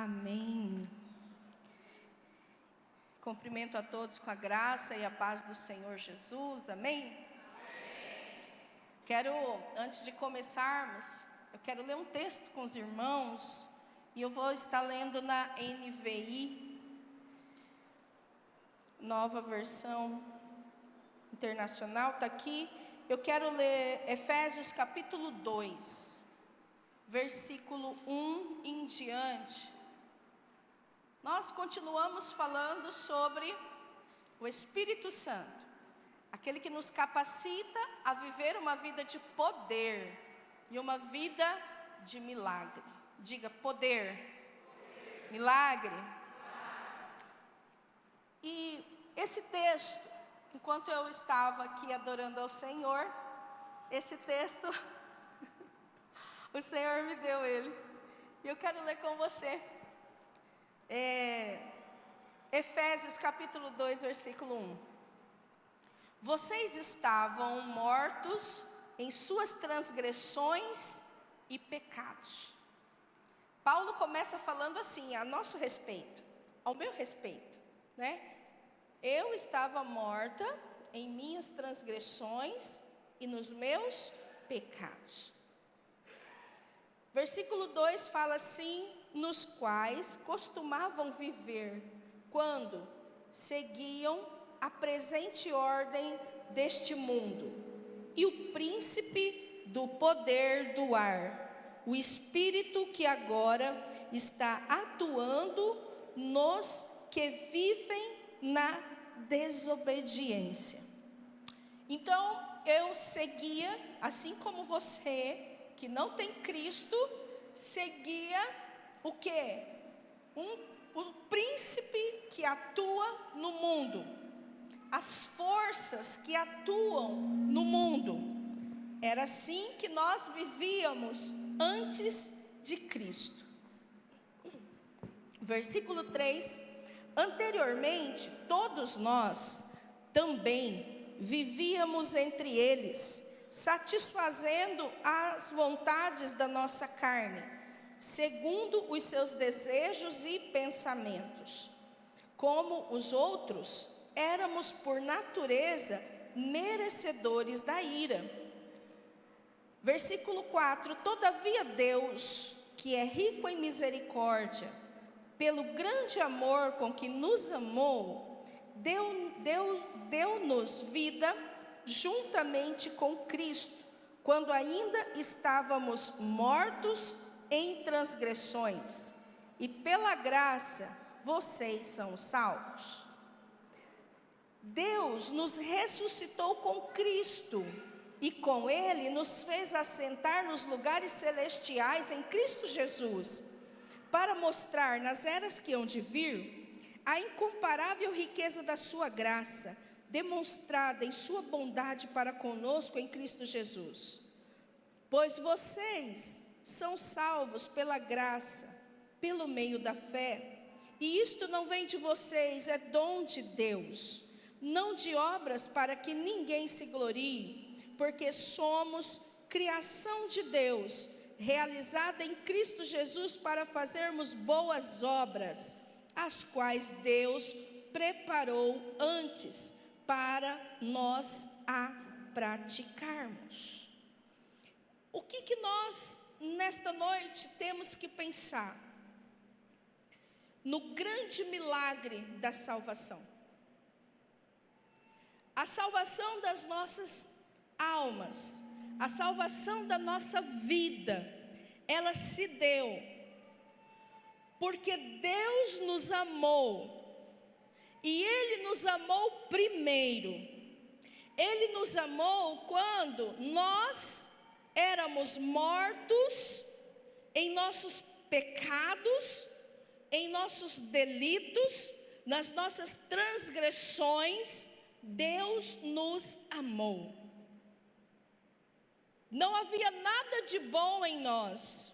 Amém. Cumprimento a todos com a graça e a paz do Senhor Jesus. Amém? Quero, antes de começarmos, eu quero ler um texto com os irmãos. E eu vou estar lendo na NVI, nova versão internacional, está aqui. Eu quero ler Efésios capítulo 2, versículo 1 em diante. Nós continuamos falando sobre o Espírito Santo, aquele que nos capacita a viver uma vida de poder e uma vida de milagre. Diga poder, milagre. E esse texto, enquanto eu estava aqui adorando ao Senhor, esse texto, o Senhor me deu ele. E eu quero ler com você. Efésios capítulo 2, versículo 1. Vocês estavam mortos em suas transgressões e pecados. Paulo começa falando assim, a nosso respeito, ao meu respeito, né? Eu estava morta em minhas transgressões e nos meus pecados. Versículo 2 fala assim, nos quais costumavam viver quando seguiam a presente ordem deste mundo e o príncipe do poder do ar, o espírito que agora está atuando nos que vivem na desobediência. Então eu seguia, assim como você que não tem Cristo, seguia o quê? Um príncipe que atua no mundo, as forças que atuam no mundo. Era assim que nós vivíamos antes de Cristo. Versículo 3: anteriormente, todos nós também vivíamos entre eles, satisfazendo as vontades da nossa carne, segundo os seus desejos e pensamentos. Como os outros, éramos por natureza merecedores da ira. Versículo 4: todavia Deus, que é rico em misericórdia, pelo grande amor com que nos amou, deu-nos vida juntamente com Cristo, quando ainda estávamos mortos em transgressões, e pela graça vocês são salvos. Deus nos ressuscitou com Cristo, e com Ele nos fez assentar nos lugares celestiais em Cristo Jesus, para mostrar nas eras que hão de vir a incomparável riqueza da sua graça, demonstrada em sua bondade para conosco em Cristo Jesus. Pois vocês são salvos pela graça, pelo meio da fé, e isto não vem de vocês, é dom de Deus, não de obras para que ninguém se glorie, porque somos criação de Deus, realizada em Cristo Jesus para fazermos boas obras, as quais Deus preparou antes para nós a praticarmos. O que nós nesta noite temos que pensar? No grande milagre da salvação. A salvação das nossas almas, a salvação da nossa vida, ela se deu porque Deus nos amou, e Ele nos amou primeiro. Ele nos amou quando nós éramos mortos em nossos pecados, em nossos delitos, nas nossas transgressões. Deus nos amou. Não havia nada de bom em nós,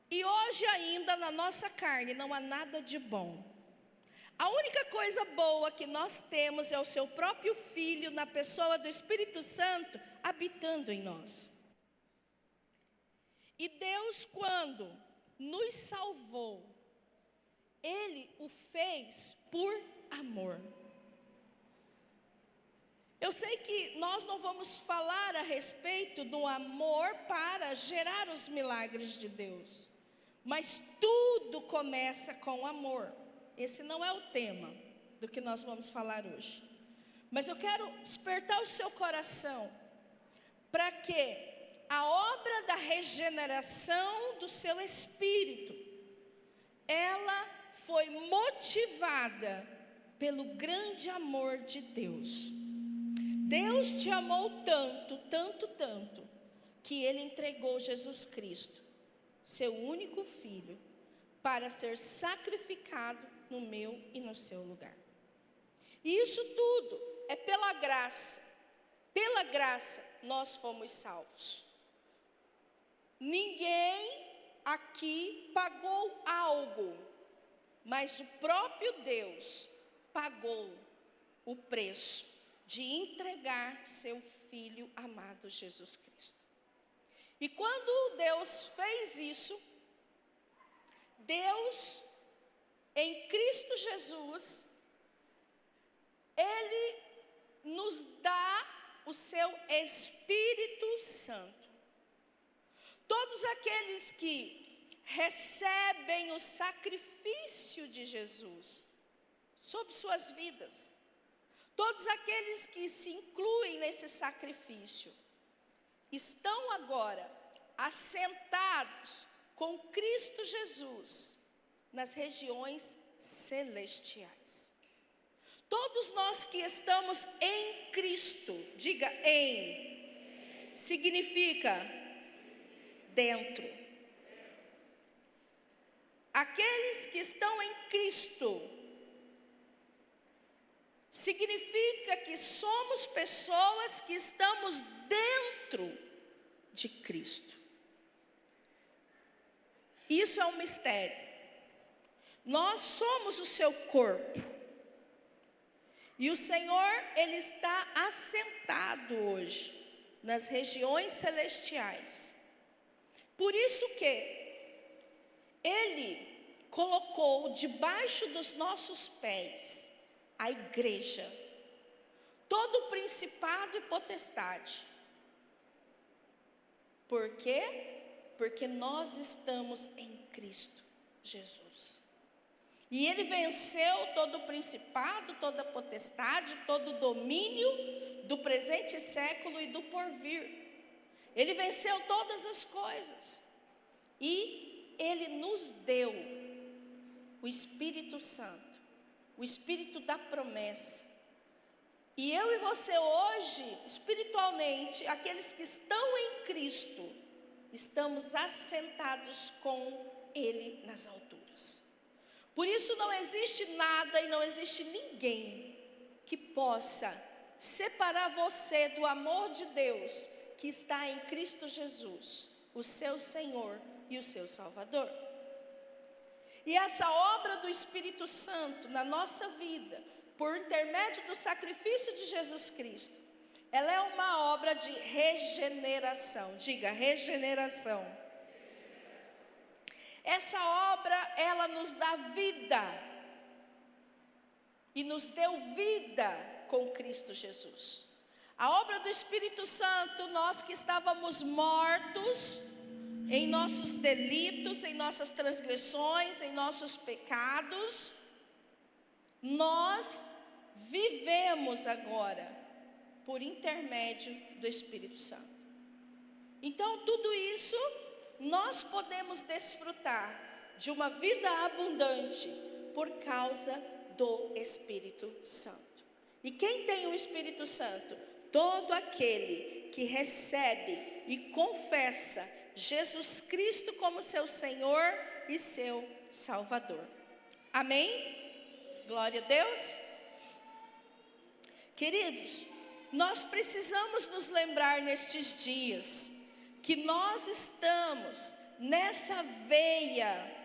e hoje ainda na nossa carne não há nada de bom. A única coisa boa que nós temos é o seu próprio Filho, na pessoa do Espírito Santo, habitando em nós. E Deus, quando nos salvou, Ele o fez por amor. Eu sei que nós não vamos falar a respeito do amor para gerar os milagres de Deus, mas tudo começa com amor. Esse não é o tema do que nós vamos falar hoje, mas eu quero despertar o seu coração para que a obra da regeneração do seu espírito, ela foi motivada pelo grande amor de Deus. Deus te amou tanto, tanto, tanto, que Ele entregou Jesus Cristo, seu único Filho, para ser sacrificado no meu e no seu lugar. E isso tudo é pela graça. Pela graça nós fomos salvos. Ninguém aqui pagou algo, mas o próprio Deus pagou o preço de entregar seu Filho amado Jesus Cristo. E quando Deus fez isso, Deus, em Cristo Jesus, Ele nos dá o seu Espírito Santo. Todos aqueles que recebem o sacrifício de Jesus sobre suas vidas, todos aqueles que se incluem nesse sacrifício, estão agora assentados com Cristo Jesus nas regiões celestiais. Todos nós que estamos em Cristo, diga em, significa dentro. Aqueles que estão em Cristo, significa que somos pessoas que estamos dentro de Cristo. Isso é um mistério. Nós somos o seu corpo. E o Senhor, Ele está assentado hoje nas regiões celestiais. Por isso que Ele colocou debaixo dos nossos pés a igreja, todo o principado e potestade. Por quê? Porque nós estamos em Cristo Jesus. E Ele venceu todo o principado, toda a potestade, todo o domínio do presente século e do porvir. Ele venceu todas as coisas. E Ele nos deu o Espírito Santo, o Espírito da promessa. E eu e você hoje, espiritualmente, aqueles que estão em Cristo, estamos assentados com Ele nas alturas. Por isso não existe nada e não existe ninguém que possa separar você do amor de Deus que está em Cristo Jesus, o seu Senhor e o seu Salvador. E essa obra do Espírito Santo na nossa vida, por intermédio do sacrifício de Jesus Cristo, ela é uma obra de regeneração. Diga, regeneração. Essa obra, ela nos dá vida. E nos deu vida com Cristo Jesus. A obra do Espírito Santo, nós que estávamos mortos em nossos delitos, em nossas transgressões, em nossos pecados, nós vivemos agora por intermédio do Espírito Santo. Então, tudo isso nós podemos desfrutar de uma vida abundante por causa do Espírito Santo. E quem tem o Espírito Santo? Todo aquele que recebe e confessa Jesus Cristo como seu Senhor e seu Salvador. Amém? Glória a Deus. Queridos, nós precisamos nos lembrar nestes dias que nós estamos nessa veia,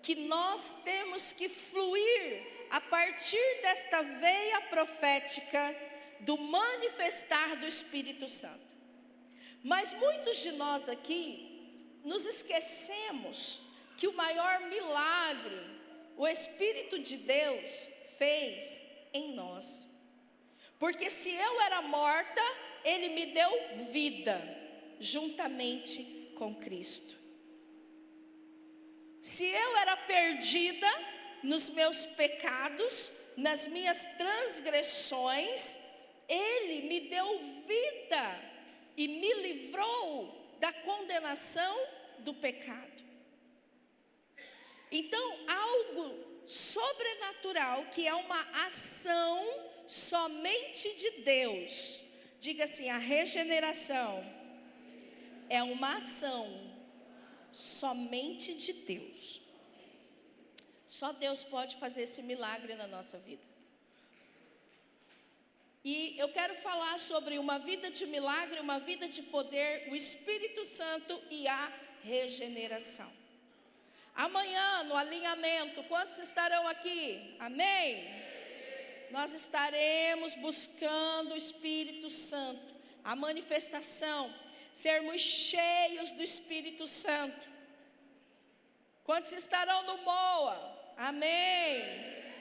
que nós temos que fluir a partir desta veia profética do manifestar do Espírito Santo. Mas muitos de nós aqui nos esquecemos que o maior milagre o Espírito de Deus fez em nós. Porque se eu era morta, Ele me deu vida, juntamente com Cristo. Se eu era perdida nos meus pecados, nas minhas transgressões, Ele me deu vida e me livrou da condenação do pecado. Então, algo sobrenatural, que é uma ação somente de Deus. Diga assim: a regeneração é uma ação somente de Deus. Só Deus pode fazer esse milagre na nossa vida. E eu quero falar sobre uma vida de milagre, uma vida de poder, o Espírito Santo e a regeneração. Amanhã, no alinhamento, quantos estarão aqui? Amém? Nós estaremos buscando o Espírito Santo, a manifestação, sermos cheios do Espírito Santo. Quantos estarão no MOA? Amém?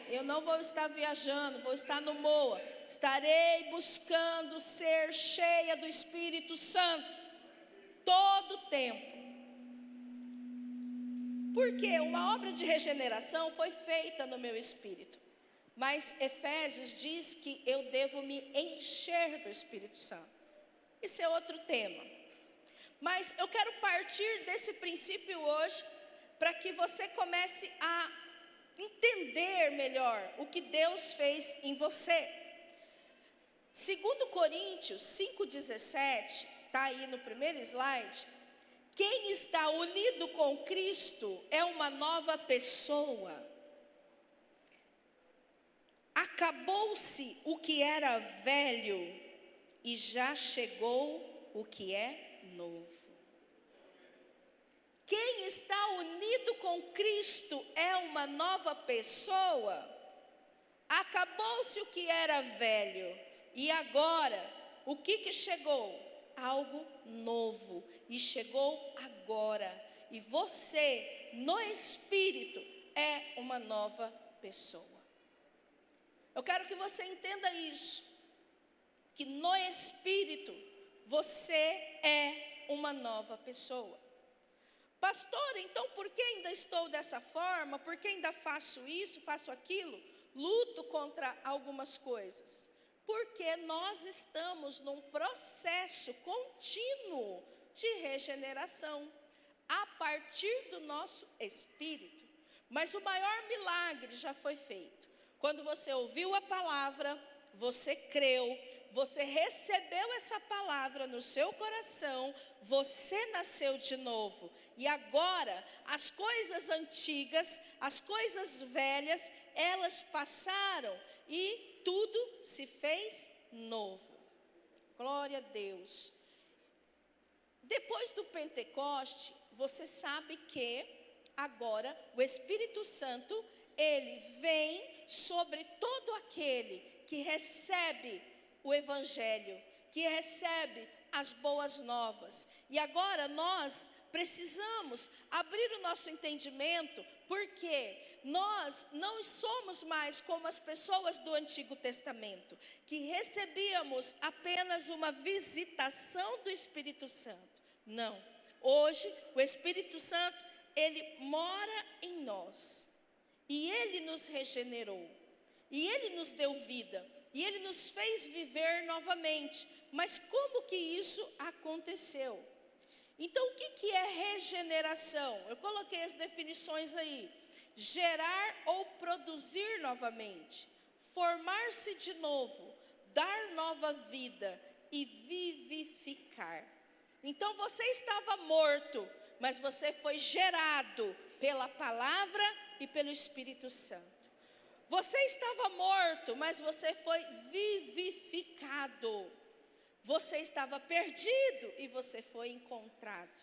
Eu não vou estar viajando, vou estar no MOA. Estarei buscando ser cheia do Espírito Santo todo o tempo. Porque uma obra de regeneração foi feita no meu espírito. Mas Efésios diz que eu devo me encher do Espírito Santo. Isso é outro tema. Mas eu quero partir desse princípio hoje, para que você comece a entender melhor o que Deus fez em você. 2 Coríntios 5,17, está aí no primeiro slide. Quem está unido com Cristo é uma nova pessoa. Acabou-se o que era velho e já chegou o que é novo. Quem está unido com Cristo é uma nova pessoa. Acabou-se o que era velho e agora o que chegou? Algo novo, e chegou agora, e você no Espírito é uma nova pessoa. Eu quero que você entenda isso, que no Espírito você é uma nova pessoa. Pastor, então por que ainda estou dessa forma? Por que ainda faço isso, faço aquilo? Luto contra algumas coisas. Porque nós estamos num processo contínuo de regeneração, a partir do nosso espírito. Mas o maior milagre já foi feito. Quando você ouviu a palavra, você creu, você recebeu essa palavra no seu coração, você nasceu de novo. E agora, as coisas antigas, as coisas velhas, elas passaram e tudo se fez novo. Glória a Deus. Depois do Pentecoste, você sabe que agora o Espírito Santo, ele vem sobre todo aquele que recebe o Evangelho, que recebe as boas novas. E agora nós precisamos abrir o nosso entendimento, porque nós não somos mais como as pessoas do Antigo Testamento, que recebíamos apenas uma visitação do Espírito Santo. Não, hoje o Espírito Santo, ele mora em nós, e ele nos regenerou, e ele nos deu vida, e ele nos fez viver novamente. Mas como que isso aconteceu? Então, o que é regeneração? Eu coloquei as definições aí. Gerar ou produzir novamente, formar-se de novo, dar nova vida e vivificar. Então, você estava morto, mas você foi gerado pela palavra e pelo Espírito Santo. Você estava morto, mas você foi vivificado. Você estava perdido e você foi encontrado.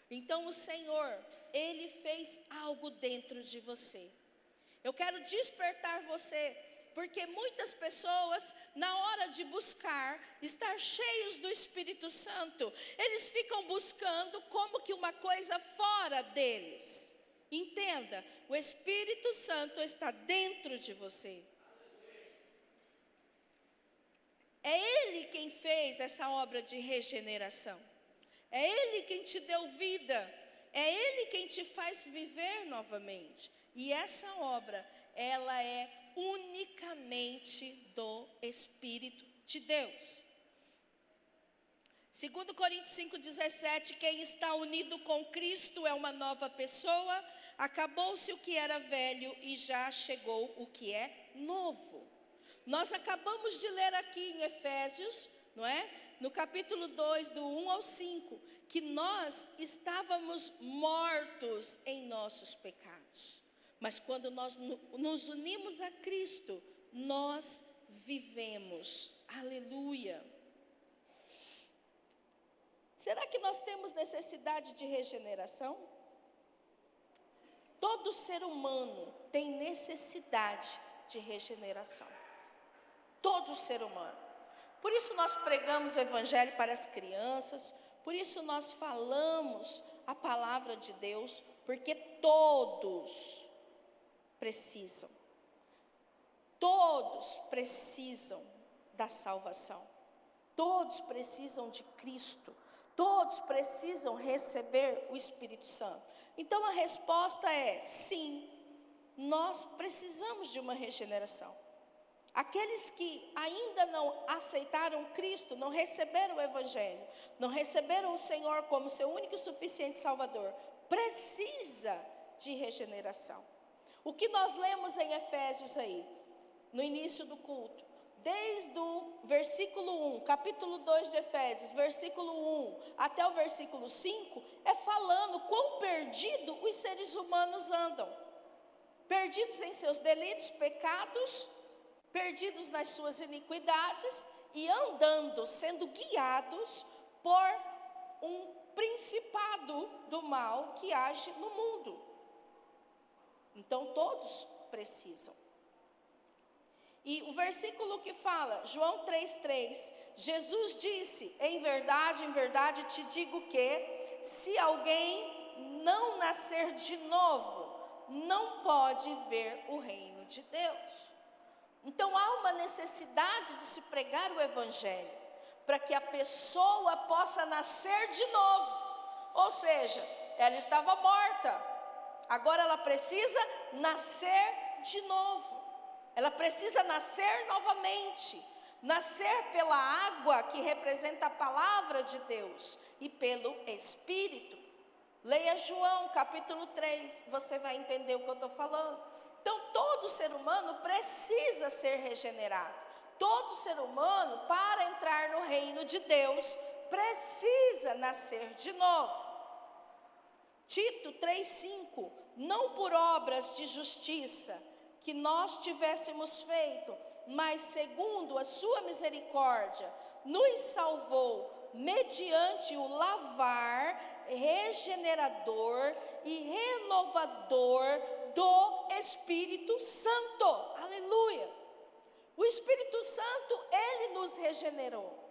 Então o Senhor, Ele fez algo dentro de você. Eu quero despertar você, porque muitas pessoas, na hora de buscar, estar cheios do Espírito Santo, eles ficam buscando como que uma coisa fora deles. Entenda, o Espírito Santo está dentro de você. É Ele quem fez essa obra de regeneração. É Ele quem te deu vida. É Ele quem te faz viver novamente. E essa obra, ela é unicamente do Espírito de Deus. 2 Coríntios 5,17, quem está unido com Cristo é uma nova pessoa, acabou-se o que era velho e já chegou o que é novo. Nós acabamos de ler aqui em Efésios, não é? No capítulo 2, do 1 ao 5, que nós estávamos mortos em nossos pecados. Mas quando nós nos unimos a Cristo, nós vivemos. Aleluia. Será que nós temos necessidade de regeneração? Todo ser humano tem necessidade de regeneração. Todo ser humano. Por isso nós pregamos o Evangelho para as crianças, por isso nós falamos a palavra de Deus, porque todos precisam da salvação, todos precisam de Cristo, todos precisam receber o Espírito Santo. Então a resposta é sim, nós precisamos de uma regeneração. Aqueles que ainda não aceitaram Cristo, não receberam o Evangelho, não receberam o Senhor como seu único e suficiente Salvador, precisa de regeneração. O que nós lemos em Efésios aí, no início do culto, desde o versículo 1, capítulo 2 de Efésios, versículo 1 até o versículo 5, é falando quão perdido os seres humanos andam. Perdidos em seus delitos, pecados, perdidos nas suas iniquidades e andando, sendo guiados por um principado do mal que age no mundo. Então todos precisam. E o versículo que fala, João 3,3, Jesus disse, em verdade te digo que, se alguém não nascer de novo, não pode ver o reino de Deus. Então há uma necessidade de se pregar o Evangelho, para que a pessoa possa nascer de novo. Ou seja, ela estava morta, agora ela precisa nascer de novo. Ela precisa nascer novamente, nascer pela água que representa a palavra de Deus e pelo Espírito. Leia João capítulo 3, você vai entender o que eu estou falando. Então todo ser humano precisa ser regenerado. Todo ser humano, para entrar no reino de Deus, precisa nascer de novo. Tito 3,5, não por obras de justiça que nós tivéssemos feito, mas segundo a sua misericórdia, nos salvou mediante o lavar regenerador e renovador do Espírito Santo. Aleluia! O Espírito Santo, Ele nos regenerou.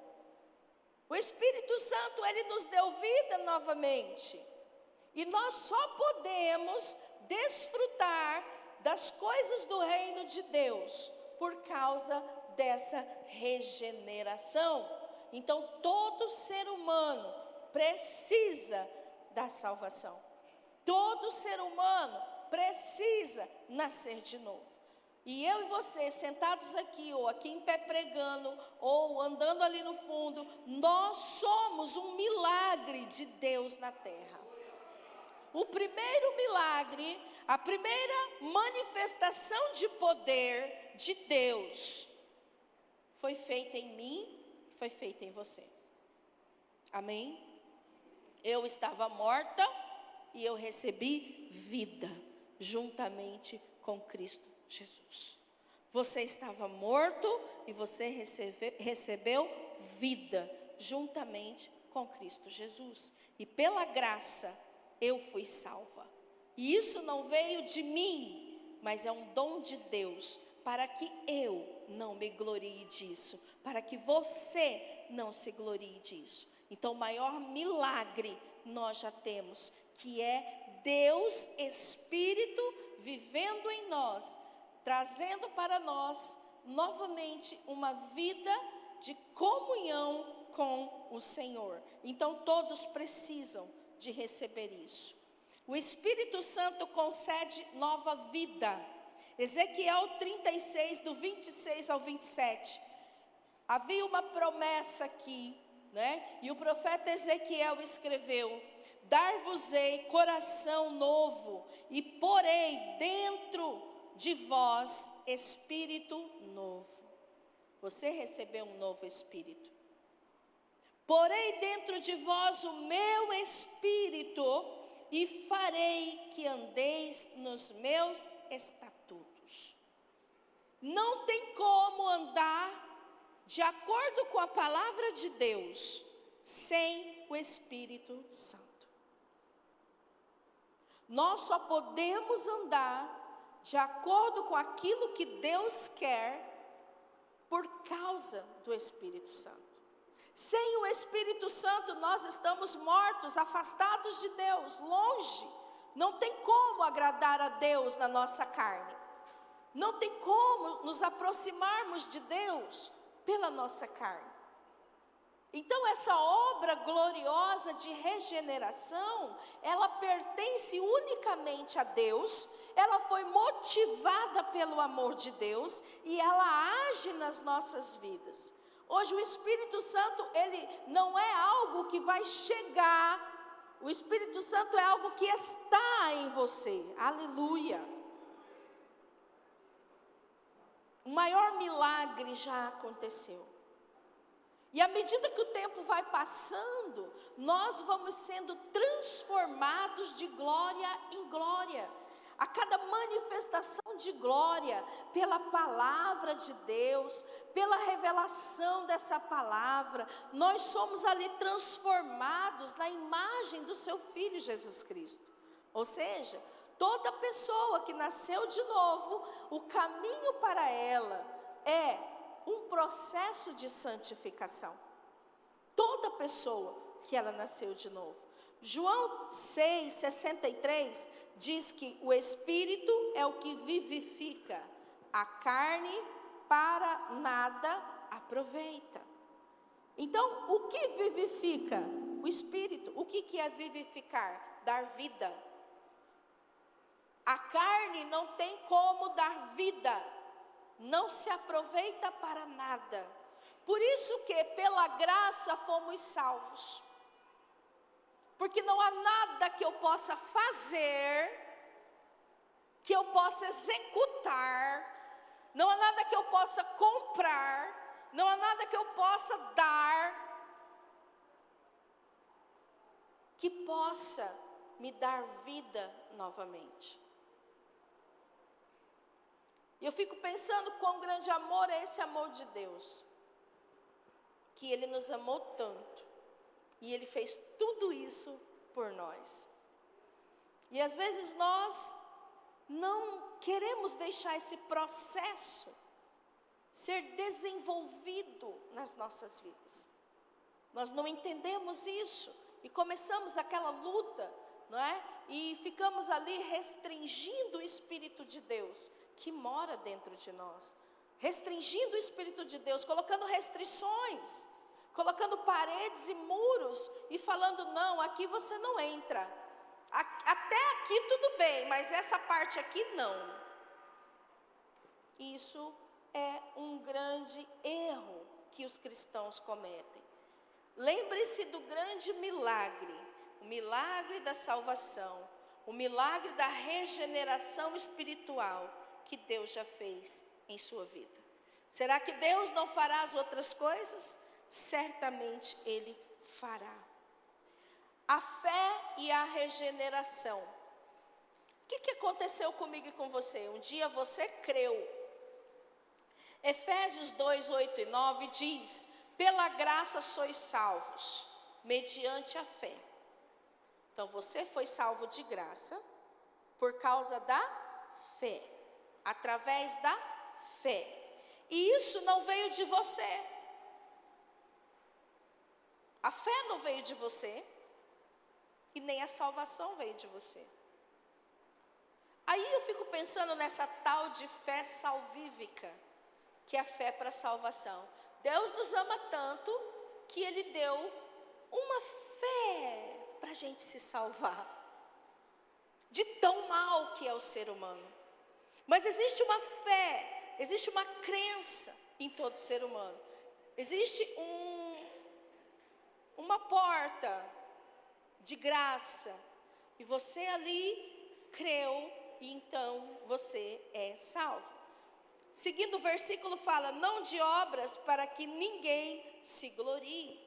O Espírito Santo, Ele nos deu vida novamente. E nós só podemos desfrutar das coisas do reino de Deus por causa dessa regeneração. Então todo ser humano precisa da salvação. Todo ser humano precisa nascer de novo. E eu e você, sentados aqui, ou aqui em pé pregando, ou andando ali no fundo, nós somos um milagre de Deus na terra. O primeiro milagre, a primeira manifestação de poder de Deus foi feita em mim, foi feita em você. Amém? Eu estava morta e eu recebi vida juntamente com Cristo Jesus. Você estava morto e você recebeu vida juntamente com Cristo Jesus. E pela graça eu fui salva. E isso não veio de mim, mas é um dom de Deus, para que eu não me glorie disso, para que você não se glorie disso. Então o maior milagre nós já temos, que é Deus Espírito vivendo em nós, trazendo para nós novamente uma vida de comunhão com o Senhor. Então todos precisam de receber isso. O Espírito Santo concede nova vida. Ezequiel 36, do 26 ao 27. Havia uma promessa aqui, né? E o profeta Ezequiel escreveu: dar-vos-ei coração novo, e porei dentro de vós espírito novo. Você recebeu um novo espírito. Porei dentro de vós o meu espírito, e farei que andeis nos meus estatutos. Não tem como andar de acordo com a palavra de Deus sem o Espírito Santo. Nós só podemos andar de acordo com aquilo que Deus quer por causa do Espírito Santo. Sem o Espírito Santo nós estamos mortos, afastados de Deus, longe. Não tem como agradar a Deus na nossa carne. Não tem como nos aproximarmos de Deus pela nossa carne. Então essa obra gloriosa de regeneração, ela pertence unicamente a Deus, ela foi motivada pelo amor de Deus e ela age nas nossas vidas. Hoje o Espírito Santo, ele não é algo que vai chegar, o Espírito Santo é algo que está em você, aleluia. O maior milagre já aconteceu. E à medida que o tempo vai passando, nós vamos sendo transformados de glória em glória. A cada manifestação de glória, pela palavra de Deus, pela revelação dessa palavra, nós somos ali transformados na imagem do seu Filho Jesus Cristo. Ou seja, toda pessoa que nasceu de novo, o caminho para ela é um processo de santificação. Toda pessoa que ela nasceu de novo. João 6,63 diz que o Espírito é o que vivifica, a carne para nada aproveita. Então, o que vivifica? O Espírito. O que é vivificar? Dar vida. A carne não tem como dar vida, não se aproveita para nada. Por isso que pela graça fomos salvos. Porque não há nada que eu possa fazer, que eu possa executar, não há nada que eu possa comprar, não há nada que eu possa dar, que possa me dar vida novamente. E eu fico pensando quão grande amor é esse amor de Deus, que Ele nos amou tanto, e Ele fez tudo isso por nós. E às vezes nós não queremos deixar esse processo ser desenvolvido nas nossas vidas. Nós não entendemos isso e começamos aquela luta, não é? E ficamos ali restringindo o Espírito de Deus que mora dentro de nós, restringindo o Espírito de Deus, colocando restrições, colocando paredes e muros e falando: não, aqui você não entra, até aqui tudo bem, mas essa parte aqui não. Isso é um grande erro que os cristãos cometem. Lembre-se do grande milagre, o milagre da salvação, o milagre da regeneração espiritual que Deus já fez em sua vida. Será que Deus não fará as outras coisas? Certamente Ele fará. A fé e a regeneração. O que aconteceu comigo e com você? Um dia você creu. Efésios 2, 8 e 9 diz: pela graça sois salvos, mediante a fé. Então você foi salvo de graça, por causa da fé, através da fé. E isso não veio de você. A fé não veio de você, e nem a salvação veio de você. pensando nessa tal de fé salvífica, que é a fé para salvação. Deus nos ama tanto que Ele deu uma fé para a gente se salvar, de tão mal que é o ser humano. Mas existe uma fé, existe uma crença em todo ser humano. Existe uma porta de graça, e você ali creu, e então você é salvo. Seguindo o versículo fala, não de obras para que ninguém se glorie.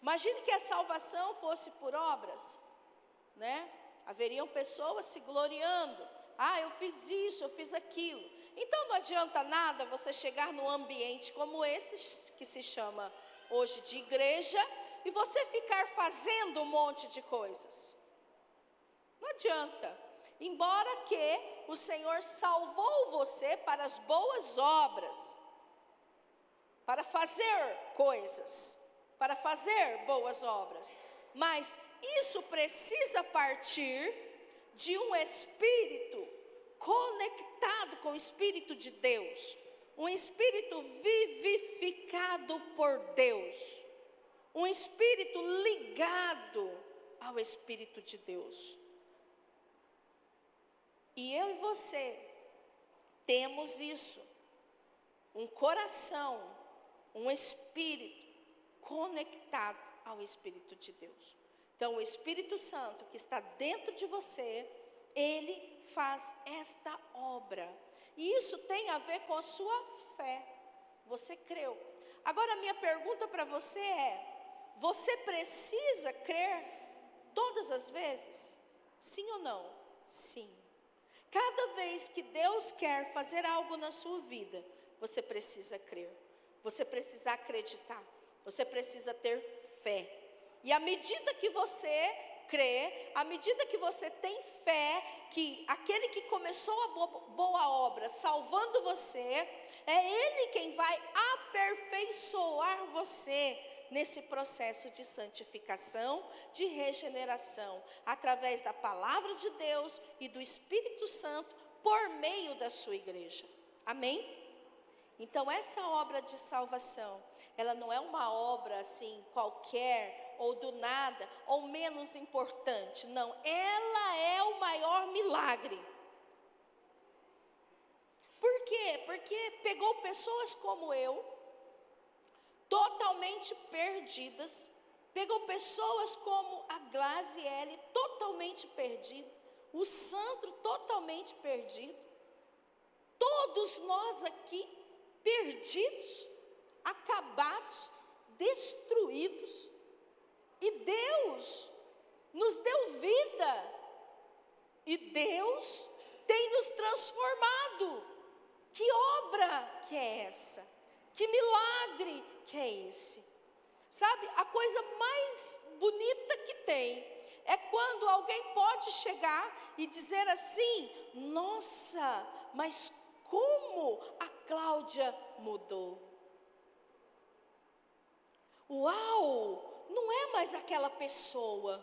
Imagine que a salvação fosse por obras, né? Haveriam pessoas se gloriando. Eu fiz isso, eu fiz aquilo. Então não adianta nada você chegar num ambiente como esse, que se chama hoje de igreja, e você ficar fazendo um monte de coisas. Não adianta. Embora que o Senhor salvou você para as boas obras, para fazer coisas, para fazer boas obras. Mas isso precisa partir de um espírito conectado com o Espírito de Deus. Um espírito vivificado por Deus. Um espírito ligado ao Espírito de Deus. E eu e você temos isso, um coração, um espírito conectado ao Espírito de Deus. Então o Espírito Santo que está dentro de você, ele faz esta obra. E isso tem a ver com a sua fé. Você creu. Agora a minha pergunta para você é, você precisa crer todas as vezes? Sim ou não? Sim. Cada vez que Deus quer fazer algo na sua vida, você precisa crer, você precisa acreditar, você precisa ter fé. E à medida que você crê, à medida que você tem fé, que aquele que começou a boa obra, salvando você, é Ele quem vai aperfeiçoar você nesse processo de santificação, de regeneração, através da palavra de Deus e do Espírito Santo, por meio da sua igreja. Amém? Então essa obra de salvação, ela não é uma obra assim qualquer, ou do nada, ou menos importante. Não, ela é o maior milagre. Por quê? Porque pegou pessoas como eu, totalmente perdidas, pegou pessoas como a Glaziele, totalmente perdida, o Sandro totalmente perdido, todos nós aqui perdidos, acabados, destruídos, e Deus nos deu vida, e Deus tem nos transformado. Que obra que é essa? Que milagre que é esse? Sabe, a coisa mais bonita que tem é quando alguém pode chegar e dizer assim, nossa, mas como a Cláudia mudou. Uau, não é mais aquela pessoa.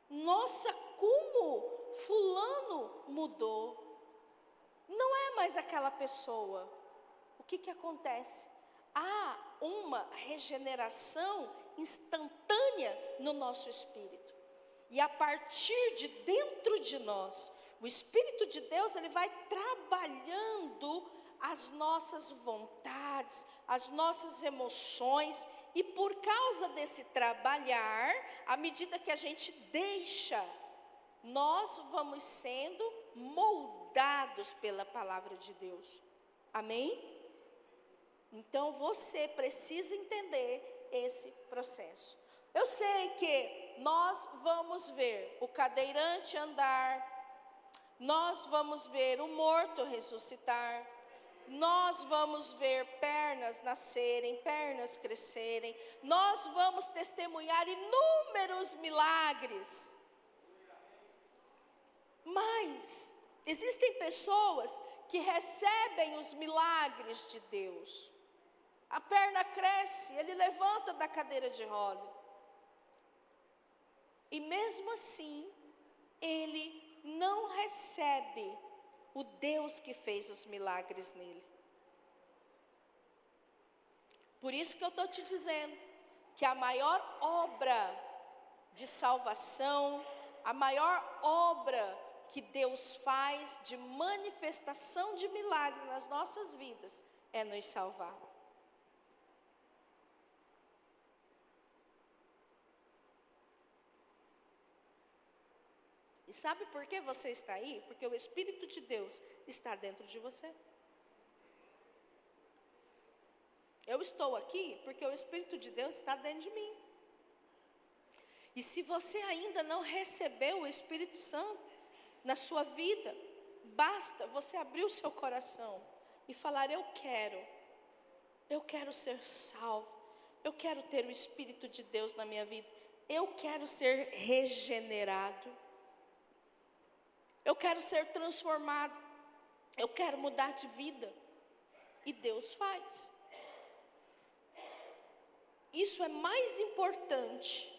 Nossa, como fulano mudou. Não é mais aquela pessoa. O que acontece? Há uma regeneração instantânea no nosso espírito. E a partir de dentro de nós, o Espírito de Deus, ele vai trabalhando as nossas vontades, as nossas emoções. E por causa desse trabalhar, à medida que a gente deixa, nós vamos sendo moldados pela palavra de Deus. Amém? Então você precisa entender esse processo. Eu sei que nós vamos ver o cadeirante andar, nós vamos ver o morto ressuscitar, nós vamos ver pernas nascerem, pernas crescerem, nós vamos testemunhar inúmeros milagres. Mas existem pessoas que recebem os milagres de Deus. A perna cresce, ele levanta da cadeira de roda. E mesmo assim, ele não recebe o Deus que fez os milagres nele. Por isso que eu estou te dizendo que a maior obra de salvação, a maior obra que Deus faz de manifestação de milagre nas nossas vidas é nos salvar. E sabe por que você está aí? Porque o Espírito de Deus está dentro de você. Eu estou aqui porque o Espírito de Deus está dentro de mim. E se você ainda não recebeu o Espírito Santo na sua vida, basta você abrir o seu coração e falar: eu quero ser salvo, eu quero ter o Espírito de Deus na minha vida, eu quero ser regenerado, eu quero ser transformado, eu quero mudar de vida. E Deus faz. Isso é mais importante,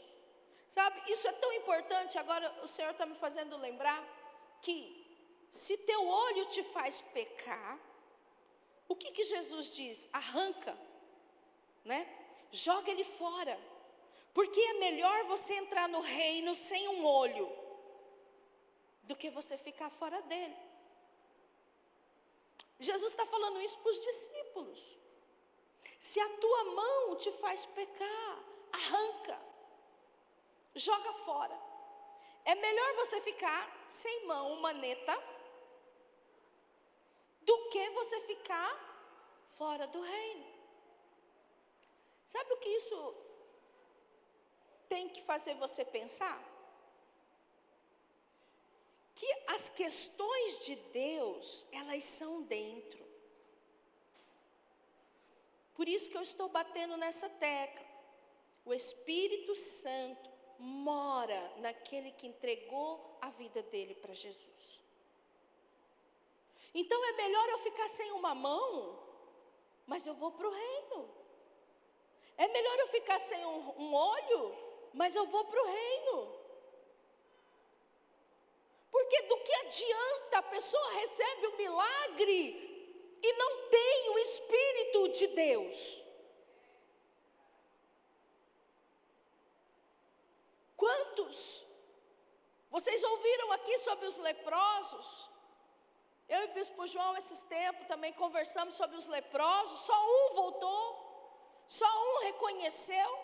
sabe? Isso é tão importante. Agora o Senhor está me fazendo lembrar que se teu olho te faz pecar, o que Jesus diz? Arranca, né? Joga ele fora, porque é melhor você entrar no reino sem um olho do que você ficar fora dele. Jesus está falando isso para os discípulos. Se a tua mão te faz pecar, arranca, joga fora. É melhor você ficar sem mão, maneta, do que você ficar fora do reino. Sabe o que isso tem que fazer você pensar? Que as questões de Deus, elas são dentro. Por isso que eu estou batendo nessa tecla. O Espírito Santo mora naquele que entregou a vida dele para Jesus. Então é melhor eu ficar sem uma mão, mas eu vou para o reino. É melhor eu ficar sem um olho, mas eu vou para o reino. Porque do que adianta a pessoa recebe o milagre e não tem o Espírito de Deus? Quantos? Vocês ouviram aqui sobre os leprosos? Eu e o Bispo João, esses tempos, também conversamos sobre os leprosos. Só um voltou, só um reconheceu,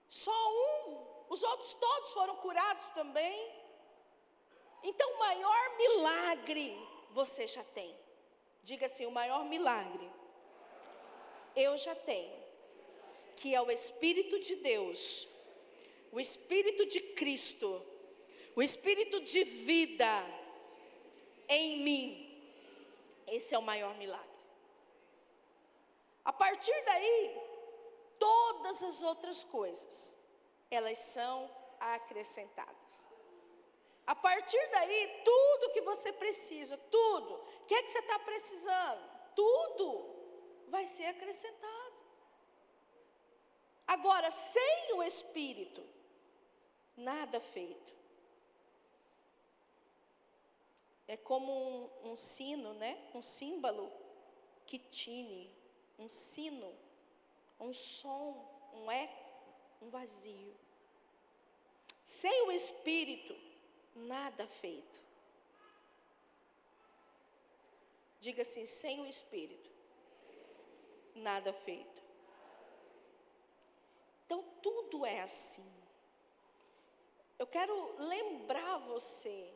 só um. Os outros todos foram curados também. Então o maior milagre você já tem. Diga assim: o maior milagre eu já tenho, que é o Espírito de Deus, o Espírito de Cristo, o Espírito de vida em mim. Esse é o maior milagre. A partir daí, todas as outras coisas, elas são acrescentadas. A partir daí, tudo que você precisa, tudo, o que é que você está precisando? Tudo vai ser acrescentado. Agora, sem o Espírito, nada feito. É como um sino, né? Um símbolo que tine, um sino, um som, um eco, um vazio. Sem o Espírito, nada feito. Diga assim: sem o Espírito, nada feito. Então tudo é assim. Eu quero lembrar você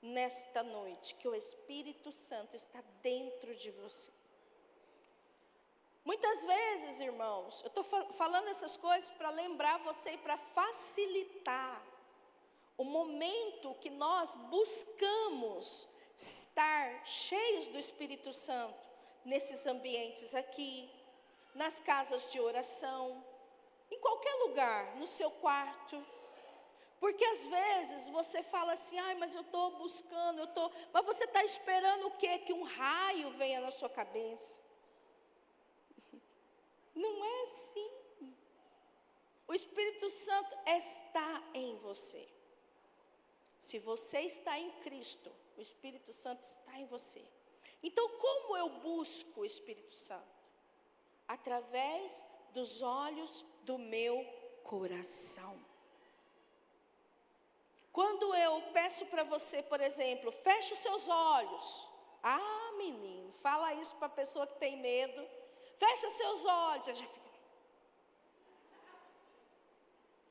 nesta noite que o Espírito Santo está dentro de você. Muitas vezes, irmãos, eu estou falando essas coisas para lembrar você e para facilitar o momento que nós buscamos estar cheios do Espírito Santo nesses ambientes aqui, nas casas de oração, em qualquer lugar, no seu quarto. Porque às vezes você fala assim: ai, mas eu estou buscando, mas você está esperando o quê? Que um raio venha na sua cabeça. Não é assim. O Espírito Santo está em você. Se você está em Cristo, o Espírito Santo está em você. Então, como eu busco o Espírito Santo? Através dos olhos do meu coração. Quando eu peço para você, por exemplo, feche os seus olhos. Ah, menino, fala isso para a pessoa que tem medo. Fecha seus olhos. Ela já fica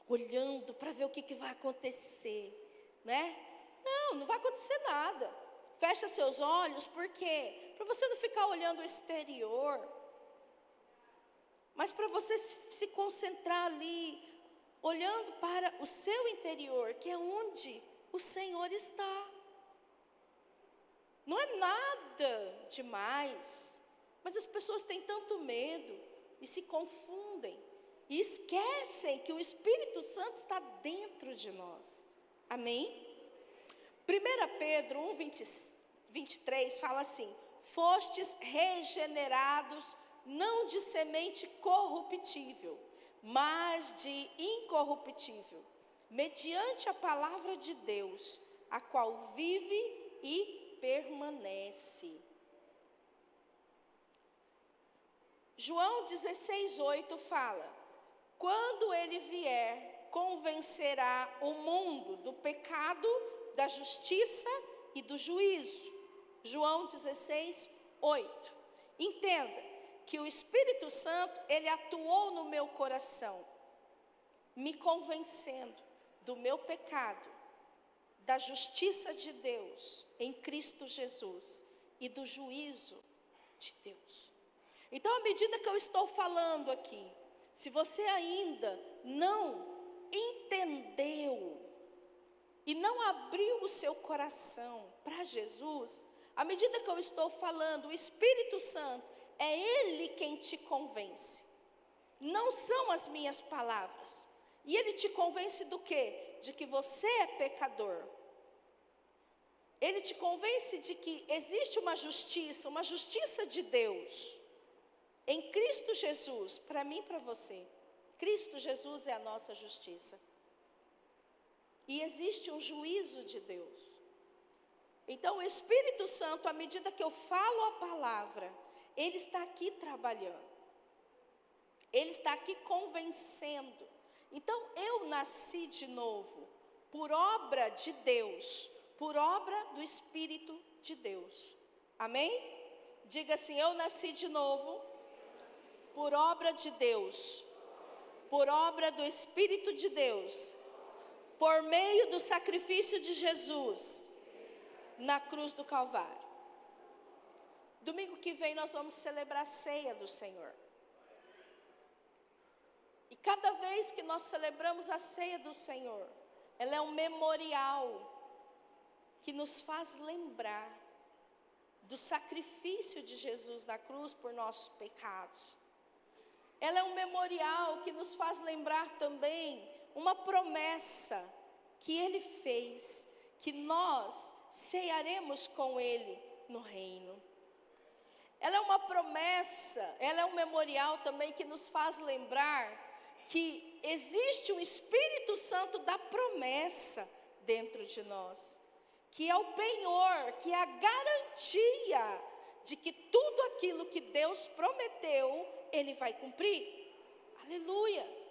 olhando para ver o que vai acontecer, né? Não vai acontecer nada. Fecha seus olhos, por quê? Para você não ficar olhando o exterior, mas para você se concentrar ali, olhando para o seu interior, que é onde o Senhor está. Não é nada demais, mas as pessoas têm tanto medo e se confundem e esquecem que o Espírito Santo está dentro de nós. Amém? 1 Pedro 1:23 fala assim: fostes regenerados não de semente corruptível, mas de incorruptível, mediante a palavra de Deus, a qual vive e permanece. João 16:8 fala: quando ele vier, convencerá o mundo do pecado, da justiça e do juízo. João 16:8. Entenda que o Espírito Santo, ele atuou no meu coração, me convencendo do meu pecado, da justiça de Deus em Cristo Jesus e do juízo de Deus. Então, à medida que eu estou falando aqui, se você ainda não entendeu e não abriu o seu coração para Jesus, à medida que eu estou falando, o Espírito Santo, é Ele quem te convence. Não são as minhas palavras. E Ele te convence do quê? De que você é pecador. Ele te convence de que existe uma justiça de Deus, em Cristo Jesus, para mim e para você. Cristo Jesus é a nossa justiça. E existe um juízo de Deus. Então, o Espírito Santo, à medida que eu falo a palavra, Ele está aqui trabalhando. Ele está aqui convencendo. Então, eu nasci de novo, por obra de Deus, por obra do Espírito de Deus. Amém? Diga assim: eu nasci de novo, por obra de Deus, por obra do Espírito de Deus, por meio do sacrifício de Jesus, na cruz do Calvário. Domingo que vem nós vamos celebrar a ceia do Senhor. E cada vez que nós celebramos a ceia do Senhor, ela é um memorial que nos faz lembrar do sacrifício de Jesus na cruz por nossos pecados. Ela é um memorial que nos faz lembrar também uma promessa que Ele fez, que nós cearemos com Ele no reino. Ela é uma promessa, ela é um memorial também que nos faz lembrar que existe um Espírito Santo da promessa dentro de nós, que é o penhor, que é a garantia de que tudo aquilo que Deus prometeu, Ele vai cumprir. Aleluia!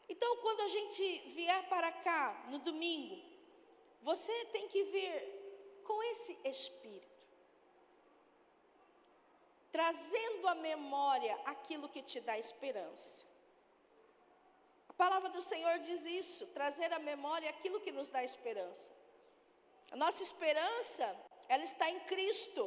Então, quando a gente vier para cá no domingo, você tem que vir com esse espírito, trazendo à memória aquilo que te dá esperança. A palavra do Senhor diz isso, trazer à memória aquilo que nos dá esperança. A nossa esperança, ela está em Cristo.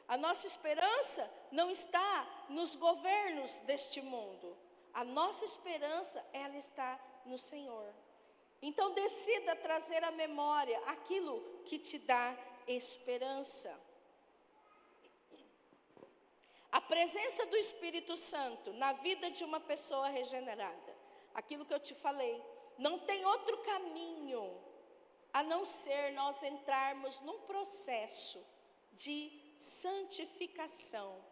A nossa esperança não está nos governos deste mundo. A nossa esperança, ela está no Senhor. Então decida trazer à memória aquilo que te dá esperança. A presença do Espírito Santo na vida de uma pessoa regenerada, aquilo que eu te falei, não tem outro caminho a não ser nós entrarmos num processo de santificação.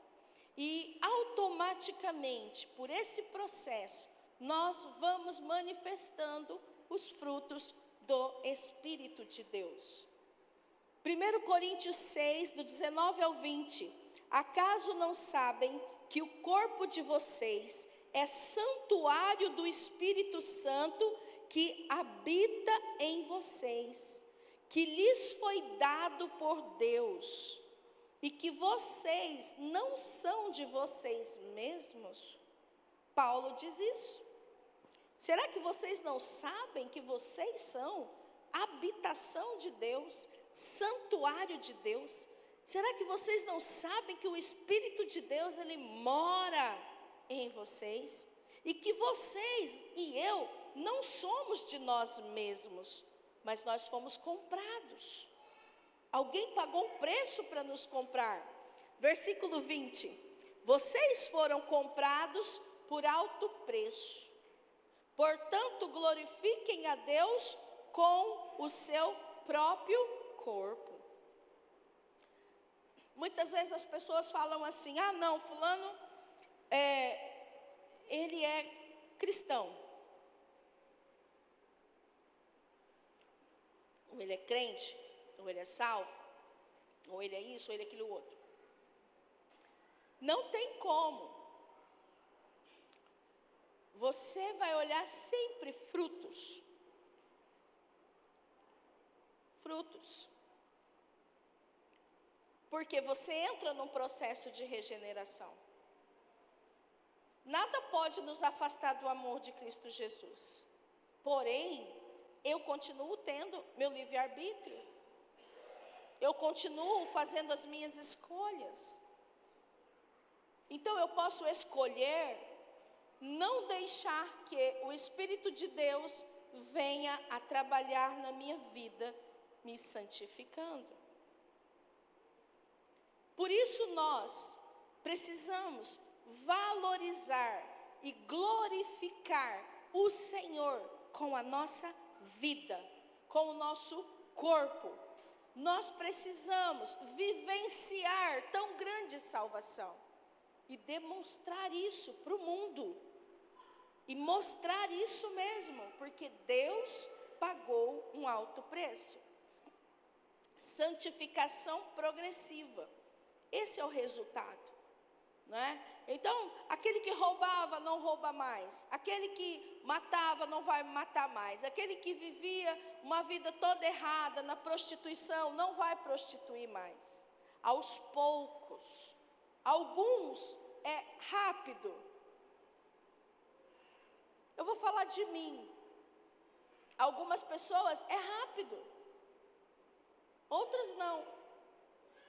E automaticamente, por esse processo, nós vamos manifestando os frutos do Espírito de Deus. 1 Coríntios 6, do 19 ao 20. Acaso não sabem que o corpo de vocês é santuário do Espírito Santo que habita em vocês, que lhes foi dado por Deus, e que vocês não são de vocês mesmos? Paulo diz isso. Será que vocês não sabem que vocês são habitação de Deus, santuário de Deus? Será que vocês não sabem que o Espírito de Deus, ele mora em vocês? E que vocês e eu não somos de nós mesmos, mas nós fomos comprados. Alguém pagou um preço para nos comprar. Versículo 20. Vocês foram comprados por alto preço. Portanto, glorifiquem a Deus com o seu próprio corpo. Muitas vezes as pessoas falam assim: ah não, fulano, ele é cristão. Ou ele é crente, ou ele é salvo, ou ele é isso, ou ele é aquilo outro. Não tem como. Você vai olhar sempre frutos. Frutos. Porque você entra num processo de regeneração. Nada pode nos afastar do amor de Cristo Jesus. Porém, eu continuo tendo meu livre-arbítrio. Eu continuo fazendo as minhas escolhas. Então eu posso escolher não deixar que o Espírito de Deus venha a trabalhar na minha vida, me santificando. Por isso nós precisamos valorizar e glorificar o Senhor com a nossa vida, com o nosso corpo. Nós precisamos vivenciar tão grande salvação e demonstrar isso para o mundo. E mostrar isso mesmo, porque Deus pagou um alto preço. Santificação progressiva. Esse é o resultado, não é? Então, aquele que roubava não rouba mais. Aquele que matava não vai matar mais. Aquele que vivia uma vida toda errada na prostituição não vai prostituir mais. Aos poucos. Alguns é rápido. Eu vou falar de mim. Algumas pessoas é rápido. Outras não.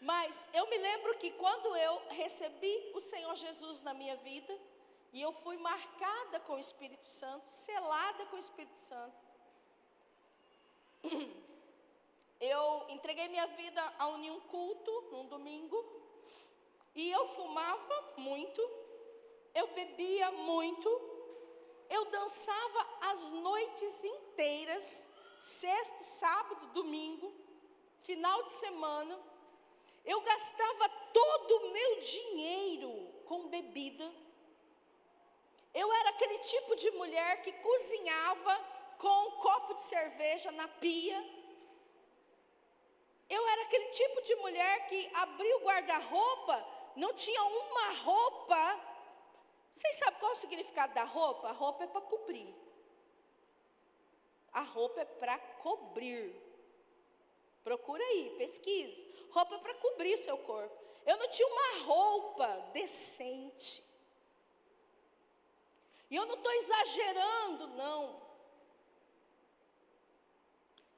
Mas eu me lembro que quando eu recebi o Senhor Jesus na minha vida, e eu fui marcada com o Espírito Santo, selada com o Espírito Santo, eu entreguei minha vida a um culto, num domingo, e eu fumava muito, eu bebia muito, eu dançava as noites inteiras, sexta, sábado, domingo, final de semana. Eu gastava todo o meu dinheiro com bebida. Eu era aquele tipo de mulher que cozinhava com um copo de cerveja na pia. Eu era aquele tipo de mulher que abria o guarda-roupa, não tinha uma roupa. Vocês sabem qual é o significado da roupa? A roupa é para cobrir. A roupa é para cobrir. Procura aí, pesquisa. Roupa para cobrir seu corpo. Eu não tinha uma roupa decente. E eu não estou exagerando, não.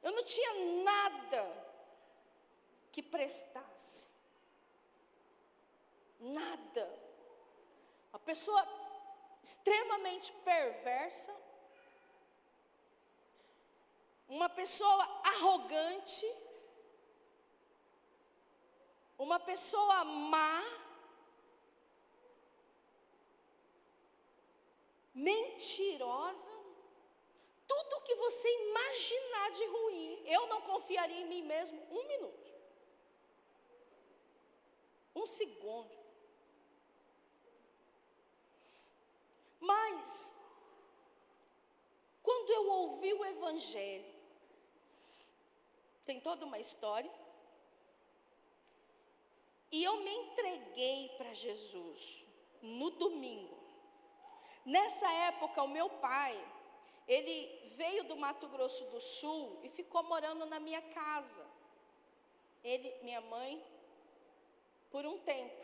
Eu não tinha nada que prestasse. Nada. Uma pessoa extremamente perversa. Uma pessoa arrogante. Uma pessoa má, mentirosa, tudo que você imaginar de ruim, eu não confiaria em mim mesmo um minuto, um segundo. Mas, quando eu ouvi o Evangelho, tem toda uma história. E eu me entreguei para Jesus no domingo. Nessa época, o meu pai, ele veio do Mato Grosso do Sul e ficou morando na minha casa. Ele, minha mãe, por um tempo.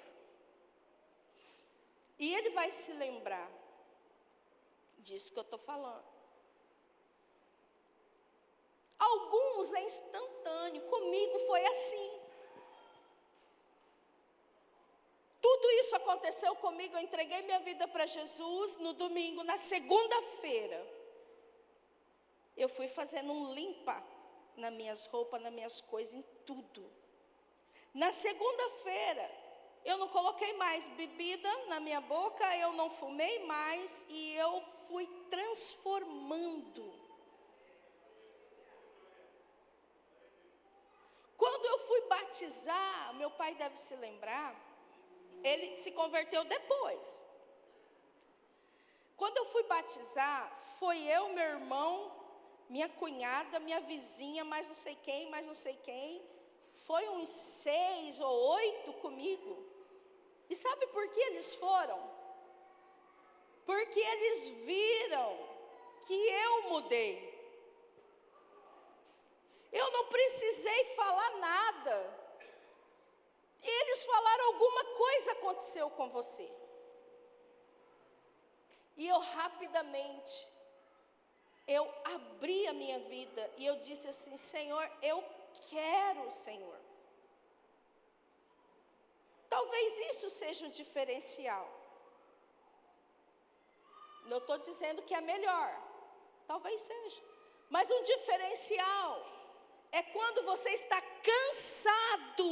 E ele vai se lembrar disso que eu estou falando. Alguns é instantâneo, comigo foi assim. Tudo isso aconteceu comigo, eu entreguei minha vida para Jesus no domingo. Na segunda-feira, eu fui fazendo um limpa nas minhas roupas, nas minhas coisas, em tudo. Na segunda-feira, eu não coloquei mais bebida na minha boca, eu não fumei mais e eu fui transformando. Quando eu fui batizar, meu pai deve se lembrar, ele se converteu depois. Quando eu fui batizar, foi eu, meu irmão, minha cunhada, minha vizinha, mais não sei quem. Foi uns 6 ou 8 comigo. E sabe por que eles foram? Porque eles viram que eu mudei. Eu não precisei falar nada. E eles falaram: alguma coisa aconteceu com você. E eu rapidamente, eu abri a minha vida e eu disse assim: Senhor, eu quero, Senhor. Talvez isso seja um diferencial. Não estou dizendo que é melhor, talvez seja. Mas um diferencial é quando você está cansado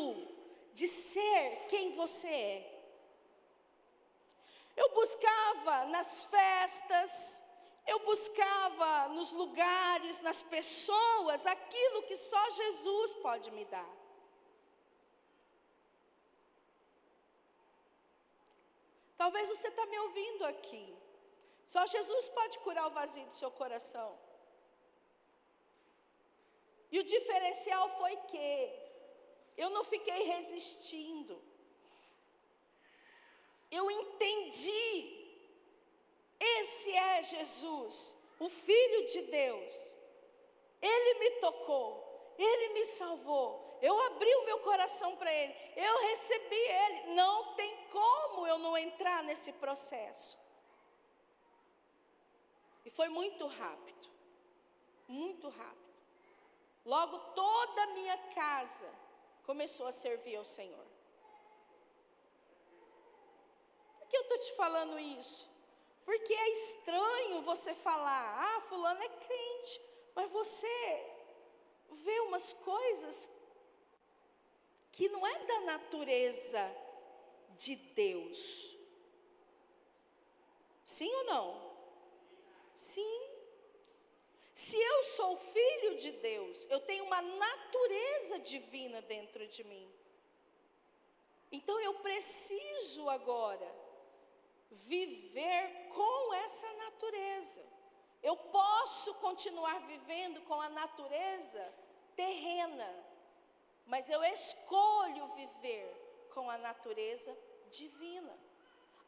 de ser quem você é. Eu buscava nas festas, eu buscava nos lugares, nas pessoas, aquilo que só Jesus pode me dar. Talvez você está me ouvindo aqui. Só Jesus pode curar o vazio do seu coração. E o diferencial foi que eu não fiquei resistindo. Eu entendi. Esse é Jesus, o Filho de Deus. Ele me tocou, Ele me salvou. Eu abri o meu coração para Ele, eu recebi Ele. Não tem como eu não entrar nesse processo. E foi muito rápido, muito rápido. Logo toda a minha casa começou a servir ao Senhor. Por que eu estou te falando isso? Porque é estranho você falar: fulano é crente, mas você vê umas coisas que não é da natureza de Deus. Sim ou não? Sim. Se eu sou filho de Deus, eu tenho uma natureza divina dentro de mim. Então eu preciso agora viver com essa natureza. Eu posso continuar vivendo com a natureza terrena, mas eu escolho viver com a natureza divina.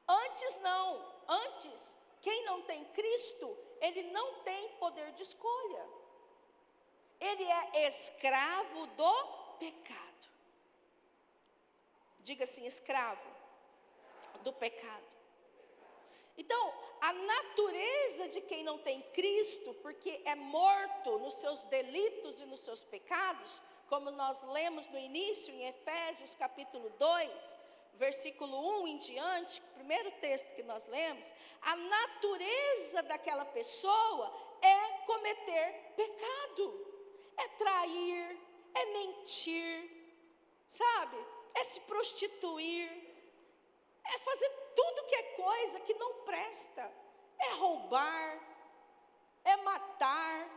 Antes não, antes, quem não tem Cristo, ele não tem poder de escolha. Ele é escravo do pecado. Diga assim: escravo do pecado. Então, a natureza de quem não tem Cristo, porque é morto nos seus delitos e nos seus pecados, como nós lemos no início, em Efésios capítulo 2, versículo 1 em diante, o primeiro texto que nós lemos, a natureza daquela pessoa é cometer pecado, é trair, é mentir, sabe? É se prostituir, é fazer tudo que é coisa que não presta, é roubar, é matar,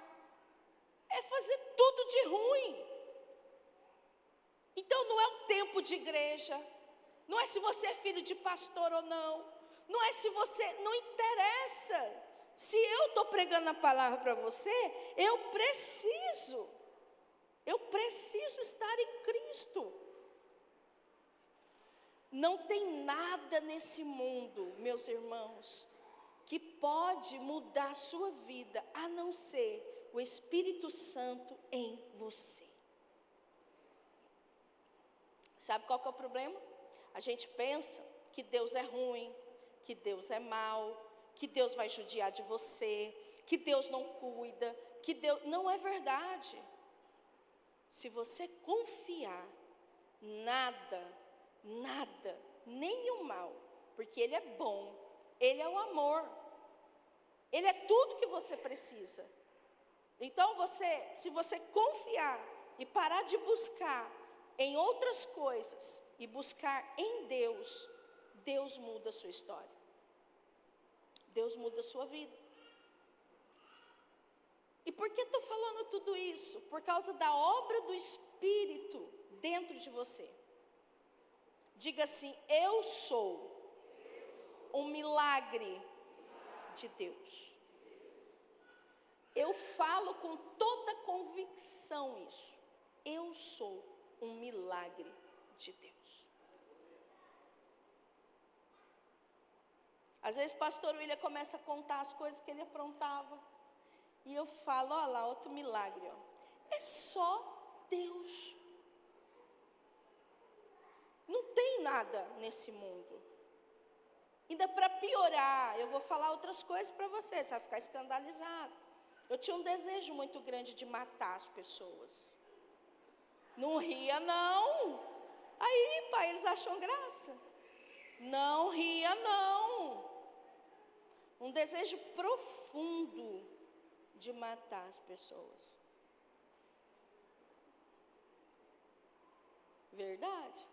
é fazer tudo de ruim. Então não é um tempo de igreja, não é se você é filho de pastor ou não, não é se você, não interessa. Se eu estou pregando a palavra para você, eu preciso Não tem nada nesse mundo, meus irmãos, que pode mudar a sua vida, a não ser o Espírito Santo em você. Sabe qual que é o problema? A gente pensa que Deus é ruim, que Deus é mau, que Deus vai judiar de você, que Deus não cuida, que Deus... Não é verdade. Se você confiar, nada, nem o mal, porque Ele é bom, Ele é o amor, Ele é tudo que você precisa. Então se você confiar e parar de buscar em outras coisas e buscar em Deus, Deus muda a sua história. Deus muda a sua vida. E por que estou falando tudo isso? Por causa da obra do Espírito dentro de você. Diga assim: eu sou um milagre de Deus. Eu falo com toda convicção isso. Eu sou um milagre de Deus. Às vezes o pastor William começa a contar as coisas que ele aprontava. E eu falo, olha lá, outro milagre. Ó. É só Deus. Não tem nada nesse mundo. Ainda para piorar, eu vou falar outras coisas para você vai ficar escandalizado. Eu tinha um desejo muito grande de matar as pessoas. Não ria, não. Aí, pai, eles acham graça. Não ria, não. Um desejo profundo de matar as pessoas. Verdade.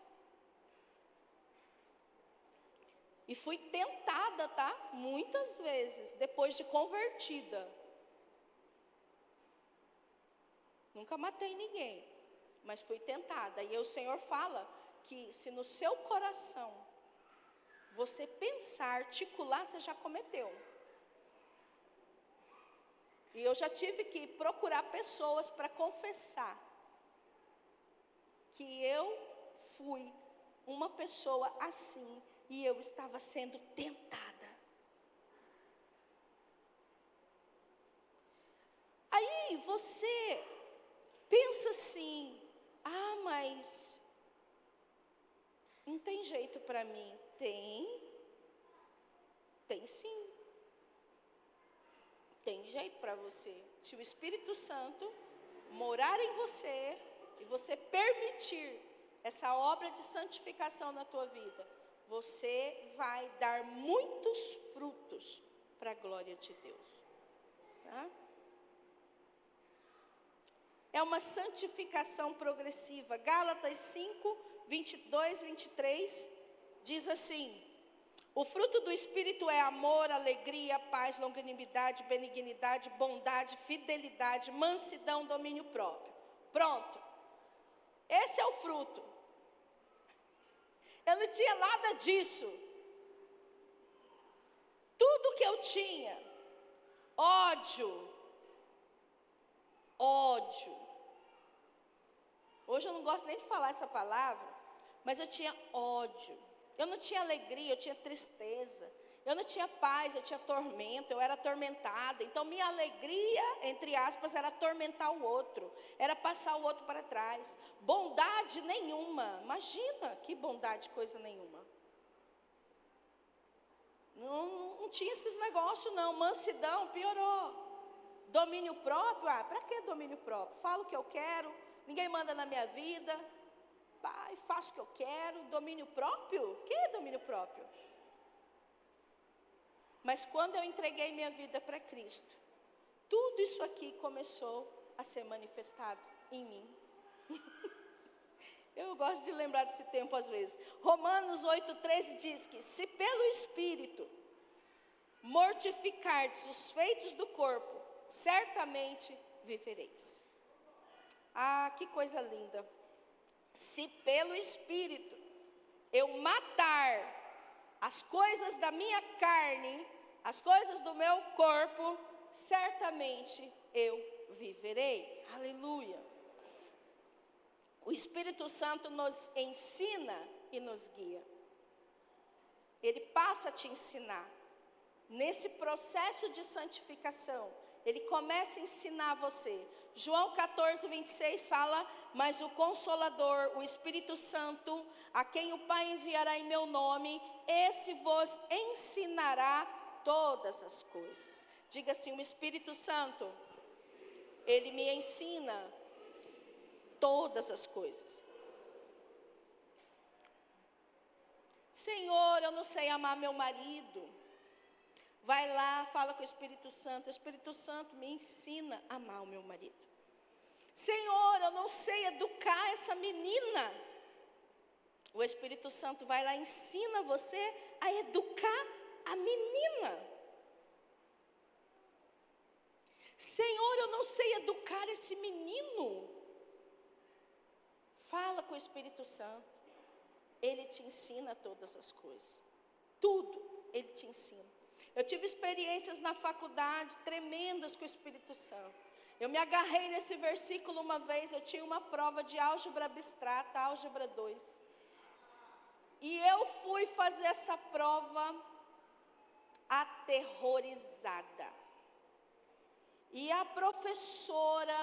E fui tentada, tá? Muitas vezes, depois de convertida. Nunca matei ninguém, mas fui tentada. E o Senhor fala que se no seu coração você pensar, articular, você já cometeu. E eu já tive que procurar pessoas para confessar que eu fui uma pessoa assim e eu estava sendo tentada. Aí você pensa assim: ah, mas não tem jeito para mim. Tem sim. Tem jeito para você. Se o Espírito Santo morar em você e você permitir essa obra de santificação na tua vida, você vai dar muitos frutos para a glória de Deus. Tá? É uma santificação progressiva. Gálatas 5, 22, 23, diz assim: o fruto do Espírito é amor, alegria, paz, longanimidade, benignidade, bondade, fidelidade, mansidão, domínio próprio. Pronto. Esse é o fruto. Eu não tinha nada disso. Tudo que eu tinha, ódio. Hoje eu não gosto nem de falar essa palavra, mas eu tinha ódio. Eu não tinha alegria, eu tinha tristeza. Eu não tinha paz, eu tinha tormento, eu era atormentada. Então minha alegria, entre aspas, era atormentar o outro. Era passar o outro para trás. Bondade nenhuma. Imagina, que bondade, coisa nenhuma. Não tinha esses negócios não. Mansidão, piorou. Domínio próprio, para que domínio próprio? Falo o que eu quero, ninguém manda na minha vida. Pai, faço o que eu quero. Domínio próprio? O que é domínio próprio? Mas quando eu entreguei minha vida para Cristo, tudo isso aqui começou a ser manifestado em mim. Eu gosto de lembrar desse tempo às vezes. Romanos 8,13 diz que se pelo Espírito mortificardes os feitos do corpo, certamente vivereis. Ah, que coisa linda. Se pelo Espírito eu matar as coisas da minha carne, as coisas do meu corpo, certamente eu viverei. Aleluia. O Espírito Santo nos ensina e nos guia. Ele passa a te ensinar. Nesse processo de santificação, Ele começa a ensinar você. João 14, 26 fala: mas o Consolador, o Espírito Santo, a quem o Pai enviará em meu nome, esse vos ensinará todas as coisas. Diga assim: o Espírito Santo, Ele me ensina todas as coisas. Senhor, eu não sei amar meu marido. Vai lá, fala com o Espírito Santo. O Espírito Santo me ensina a amar o meu marido. Senhor, eu não sei educar essa menina. O Espírito Santo vai lá e ensina você a educar a menina. Senhor, eu não sei educar esse menino. Fala com o Espírito Santo. Ele te ensina todas as coisas. Tudo Ele te ensina. Eu tive experiências na faculdade tremendas com o Espírito Santo. Eu me agarrei nesse versículo uma vez. Eu tinha uma prova de álgebra abstrata, álgebra 2. E eu fui fazer essa prova aterrorizada. E a professora,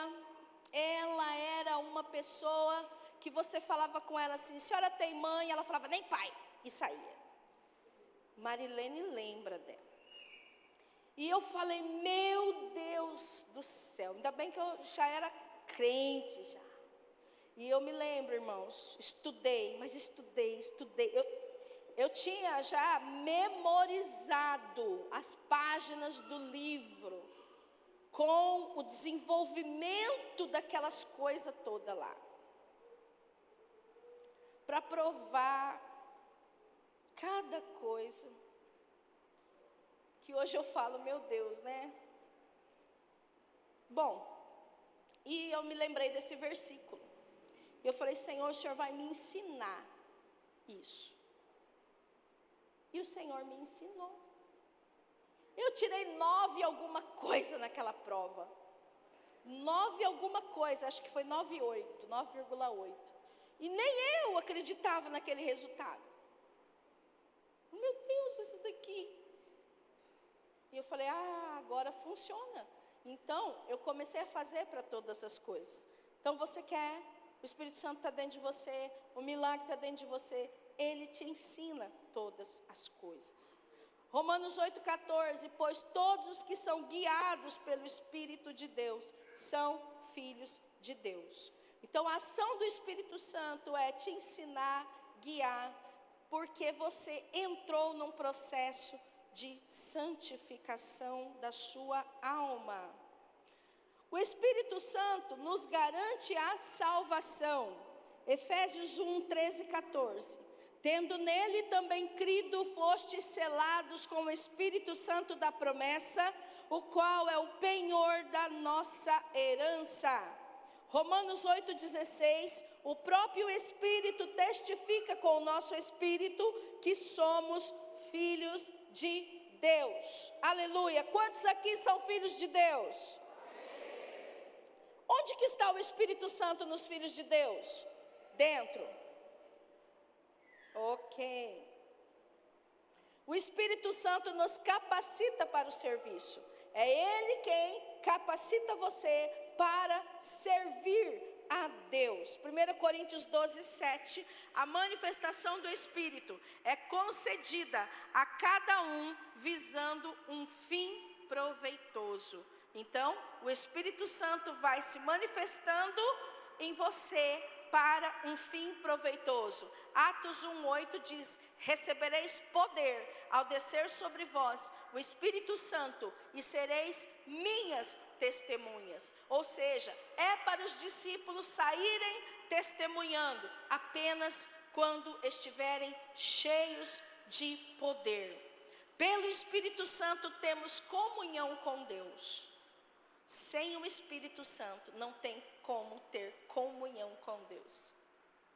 ela era uma pessoa que você falava com ela assim: senhora tem mãe? Ela falava: nem pai. E saía. Marilene lembra dela. E eu falei: meu Deus do céu, ainda bem que eu já era crente já. E eu me lembro, irmãos, estudei. Eu tinha já memorizado as páginas do livro, com o desenvolvimento daquelas coisas todas lá. Para provar cada coisa. Que hoje eu falo: meu Deus, né? Bom, e eu me lembrei desse versículo. E eu falei: Senhor, o Senhor vai me ensinar isso. E o Senhor me ensinou. Eu tirei 9 alguma coisa naquela prova. 9 alguma coisa, acho que foi 9,8, 9,8. E nem eu acreditava naquele resultado. Meu Deus, isso daqui. E eu falei: agora funciona. Então, eu comecei a fazer para todas as coisas. Então, você quer, o Espírito Santo está dentro de você, o milagre está dentro de você. Ele te ensina todas as coisas. Romanos 8,14, pois todos os que são guiados pelo Espírito de Deus são filhos de Deus. Então, a ação do Espírito Santo é te ensinar, guiar, porque você entrou num processo de santificação da sua alma. O Espírito Santo nos garante a salvação. Efésios 1, 13 e 14. Tendo nele também crido, fostes selados com o Espírito Santo da promessa, o qual é o penhor da nossa herança. Romanos 8,16, o próprio Espírito testifica com o nosso Espírito que somos filhos de Deus. Aleluia. Quantos aqui são filhos de Deus? Onde que está o Espírito Santo nos filhos de Deus? Dentro. Ok. O Espírito Santo nos capacita para o serviço. É Ele quem capacita você para servir a Deus. 1 Coríntios 12, 7, a manifestação do Espírito é concedida a cada um visando um fim proveitoso. Então, o Espírito Santo vai se manifestando em você para um fim proveitoso. Atos 1:8 diz: recebereis poder ao descer sobre vós o Espírito Santo e sereis minhas testemunhas. Ou seja, é para os discípulos saírem testemunhando apenas quando estiverem cheios de poder. Pelo Espírito Santo temos comunhão com Deus. Sem o Espírito Santo não tem como ter comunhão com Deus.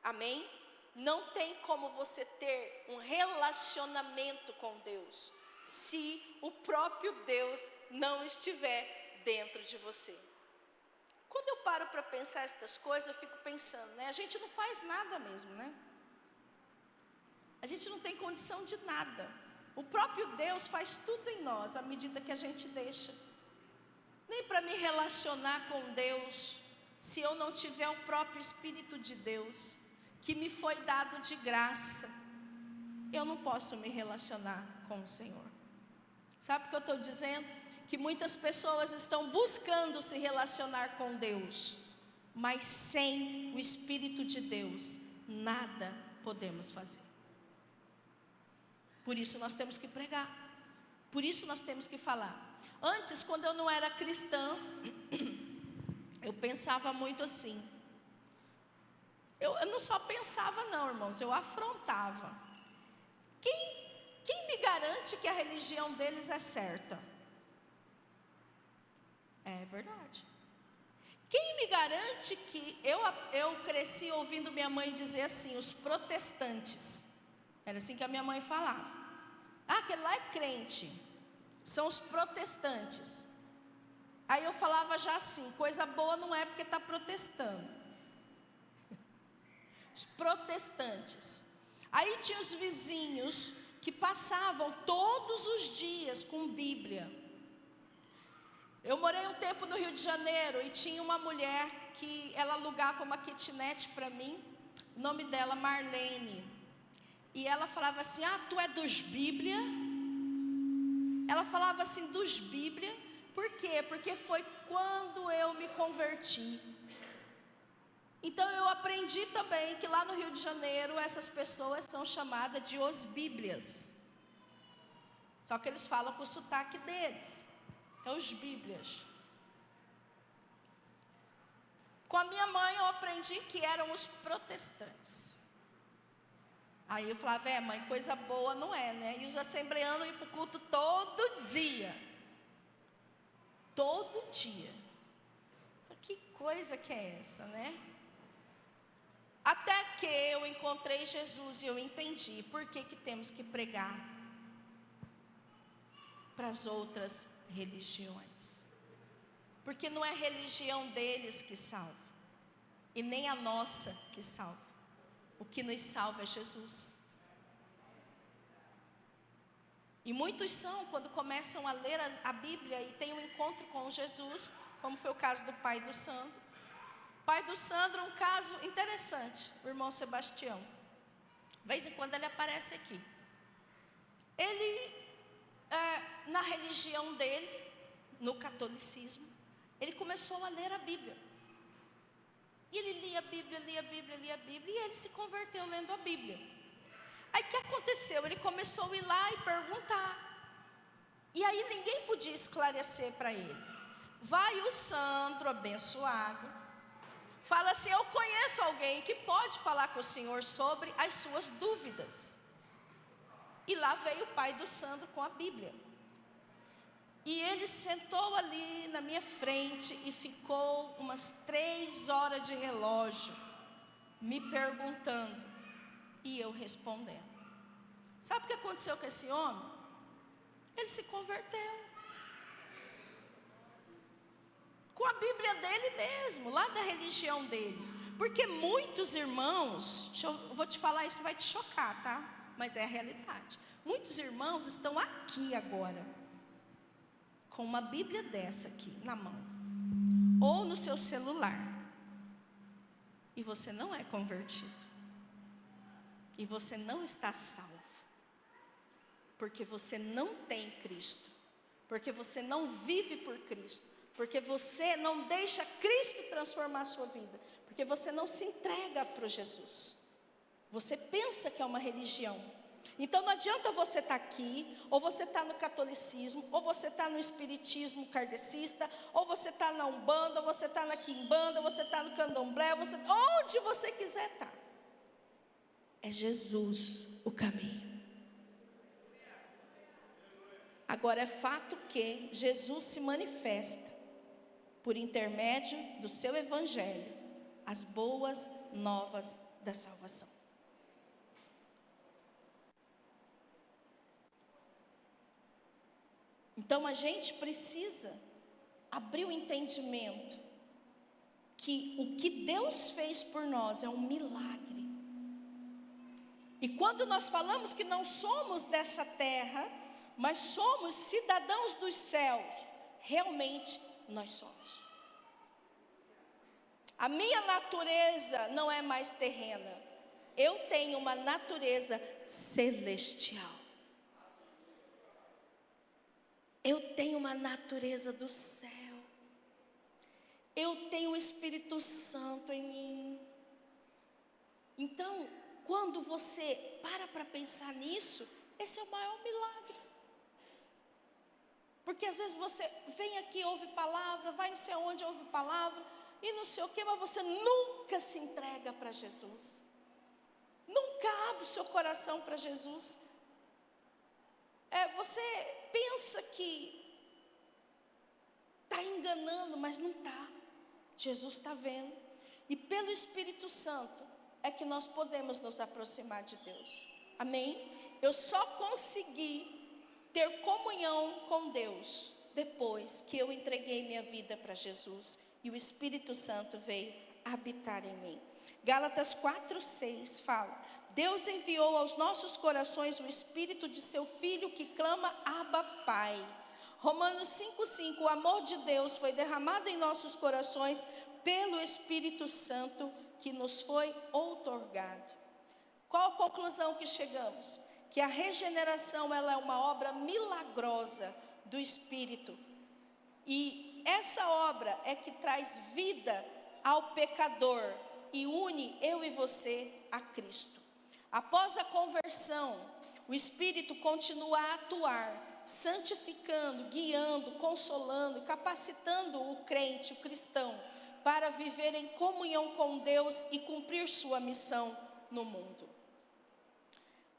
Amém? Não tem como você ter um relacionamento com Deus se o próprio Deus não estiver dentro de você. Quando eu paro para pensar essas coisas, eu fico pensando, né? A gente não faz nada mesmo, né? A gente não tem condição de nada. O próprio Deus faz tudo em nós à medida que a gente deixa. Nem para me relacionar com Deus, se eu não tiver o próprio Espírito de Deus, que me foi dado de graça, eu não posso me relacionar com o Senhor. Sabe o que eu estou dizendo? Que muitas pessoas estão buscando se relacionar com Deus, mas sem o Espírito de Deus, nada podemos fazer. Por isso nós temos que pregar, por isso nós temos que falar. Antes, quando eu não era cristã, eu pensava muito assim. Eu não só pensava não, irmãos, eu afrontava. Quem me garante que a religião deles é certa? É verdade. Quem me garante que eu cresci ouvindo minha mãe dizer assim, os protestantes. Era assim que a minha mãe falava. Ah, aquele lá é crente. São os protestantes. Aí eu falava já assim, coisa boa não é porque está protestando. Os protestantes. Aí tinha os vizinhos que passavam todos os dias com Bíblia. Eu morei um tempo no Rio de Janeiro e tinha uma mulher que ela alugava uma kitnet para mim. O nome dela Marlene. E ela falava assim, ah, tu é dos Bíblia? Ela falava assim, dos Bíblia, por quê? Porque foi quando eu me converti. Então eu aprendi também que lá no Rio de Janeiro, essas pessoas são chamadas de os Bíblias. Só que eles falam com o sotaque deles. Então os Bíblias. Com a minha mãe eu aprendi que eram os protestantes. Aí eu falava, mãe, coisa boa não é, né? E os assembleanos iam para o culto todo dia. Todo dia. Que coisa que é essa, né? Até que eu encontrei Jesus e eu entendi por que temos que pregar para as outras religiões. Porque não é a religião deles que salva, e nem a nossa que salva. O que nos salva é Jesus. E muitos são, quando começam a ler a Bíblia e têm um encontro com Jesus, como foi o caso do pai do Sandro. O pai do Sandro é um caso interessante, o irmão Sebastião. De vez em quando ele aparece aqui. Ele, na religião dele, no catolicismo, ele começou a ler a Bíblia. E ele lia a Bíblia, e ele se converteu lendo a Bíblia. Aí o que aconteceu? Ele começou a ir lá e perguntar. E aí ninguém podia esclarecer para ele. Vai o Sandro, abençoado, fala assim, eu conheço alguém que pode falar com o senhor sobre as suas dúvidas. E lá veio o pai do Sandro com a Bíblia. E ele sentou ali na minha frente e ficou umas 3 horas de relógio, me perguntando, e eu respondendo. Sabe o que aconteceu com esse homem? Ele se converteu. Com a Bíblia dele mesmo, lá da religião dele. Porque muitos irmãos, eu vou te falar, isso vai te chocar, tá? Mas é a realidade. Muitos irmãos estão aqui agora, com uma Bíblia dessa aqui na mão, ou no seu celular, e você não é convertido, e você não está salvo, porque você não tem Cristo, porque você não vive por Cristo, porque você não deixa Cristo transformar a sua vida, porque você não se entrega para Jesus, você pensa que é uma religião. Então não adianta você estar aqui, ou você está no catolicismo, ou você está no espiritismo kardecista, ou você está na Umbanda, ou você está na Quimbanda, ou você está no Candomblé, onde você quiser estar. É Jesus o caminho. Agora é fato que Jesus se manifesta por intermédio do seu evangelho, as boas novas da salvação. Então a gente precisa abrir o entendimento que o que Deus fez por nós é um milagre. E quando nós falamos que não somos dessa terra, mas somos cidadãos dos céus, realmente nós somos. A minha natureza não é mais terrena. Eu tenho uma natureza celestial. Eu tenho uma natureza do céu. Eu tenho o Espírito Santo em mim. Então, quando você para pensar nisso, esse é o maior milagre. Porque às vezes você vem aqui, ouve palavra, vai não sei aonde, ouve palavra, e não sei o que, mas você nunca se entrega para Jesus. Nunca abre o seu coração para Jesus. Você pensa que está enganando, mas não está. Jesus está vendo. E pelo Espírito Santo é que nós podemos nos aproximar de Deus. Amém? Eu só consegui ter comunhão com Deus depois que eu entreguei minha vida para Jesus e o Espírito Santo veio habitar em mim. Gálatas 4:6 fala: Deus enviou aos nossos corações o Espírito de seu Filho que clama Abba, Pai. Romanos 5:5, o amor de Deus foi derramado em nossos corações pelo Espírito Santo que nos foi outorgado. Qual a conclusão que chegamos? Que a regeneração ela é uma obra milagrosa do Espírito. E essa obra é que traz vida ao pecador e une eu e você a Cristo. Após a conversão, o Espírito continua a atuar, santificando, guiando, consolando, capacitando o crente, o cristão, para viver em comunhão com Deus e cumprir sua missão no mundo.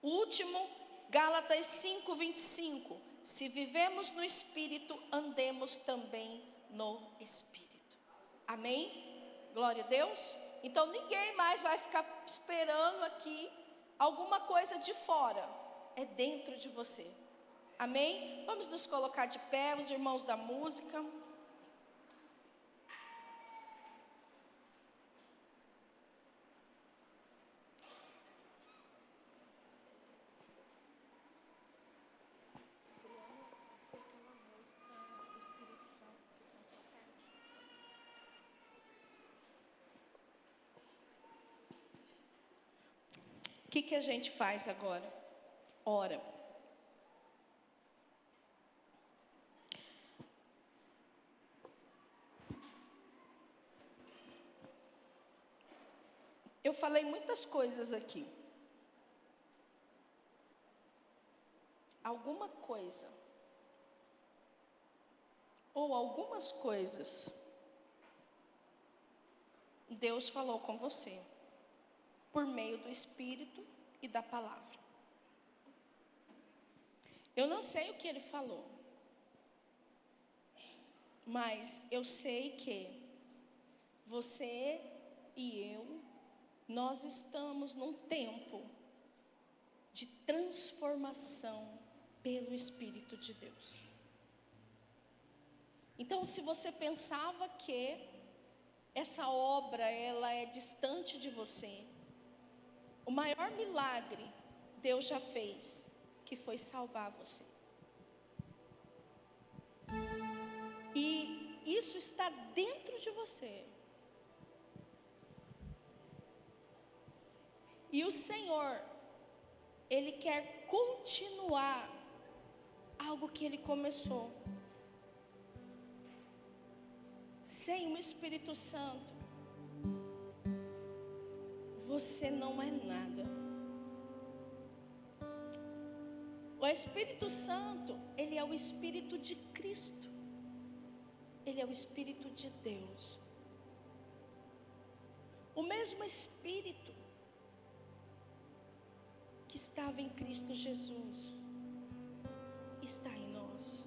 O último, Gálatas 5:25, se vivemos no Espírito, andemos também no Espírito. Amém? Glória a Deus. Então ninguém mais vai ficar esperando aqui alguma coisa de fora, é dentro de você. Amém? Vamos nos colocar de pé, os irmãos da música. O que a gente faz agora? Ora. Eu falei muitas coisas aqui. Alguma coisa, ou algumas coisas, Deus falou com você, por meio do Espírito e da palavra. Eu não sei o que Ele falou, mas eu sei que você e eu, nós estamos num tempo de transformação pelo Espírito de Deus. Então, se você pensava que essa obra ela é distante de você, o maior milagre Deus já fez, que foi salvar você. E isso está dentro de você. E o Senhor, Ele quer continuar algo que Ele começou. Sem o Espírito Santo, você não é nada. O Espírito Santo, Ele é o Espírito de Cristo. Ele é o Espírito de Deus. O mesmo Espírito que estava em Cristo Jesus está em nós.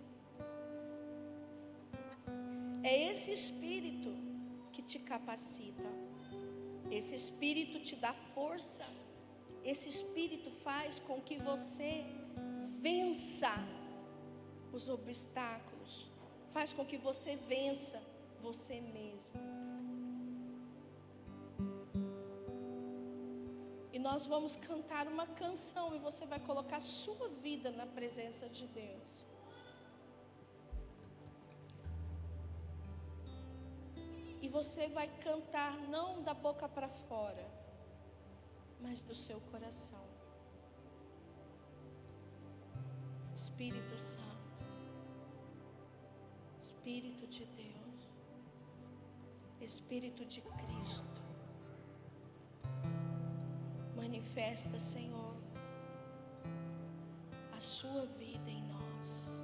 É esse Espírito que te capacita. Esse Espírito te dá força. Esse Espírito faz com que você vença os obstáculos. Faz com que você vença você mesmo. E nós vamos cantar uma canção e você vai colocar a sua vida na presença de Deus. E você vai cantar não da boca para fora, mas do seu coração. Espírito Santo, Espírito de Deus, Espírito de Cristo, manifesta, Senhor, a sua vida em nós.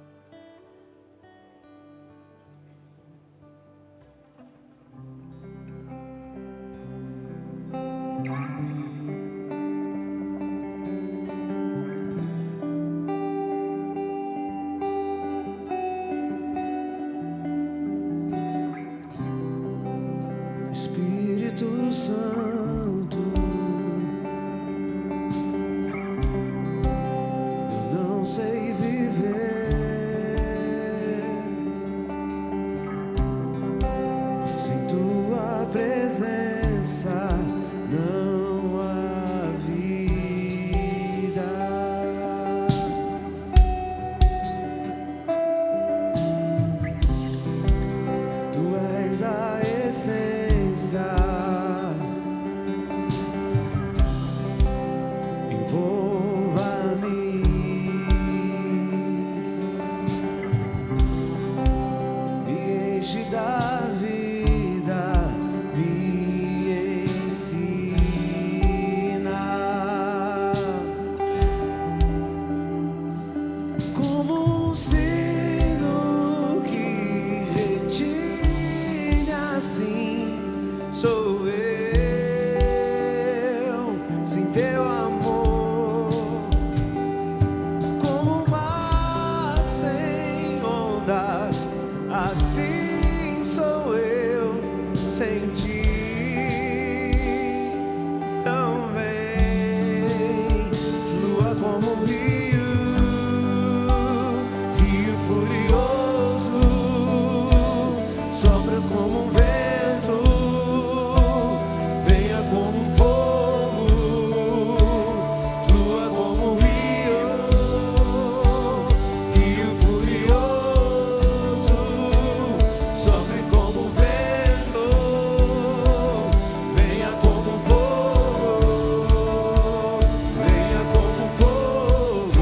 Espírito Santo, eu não sei viver sem tua presença, não há vida. Tu és a essência, envolva-me, me enche da vida, me ensina como um sino que retine, assim sou eu, sem teu amor, como um mar sem ondas, assim sou eu, sem ti. Então vem, flua como um rio, rio furioso, sopra como um vento, venha como um fogo, flua como um rio, rio furioso, sopre como um vento, venha como um fogo, venha como um fogo,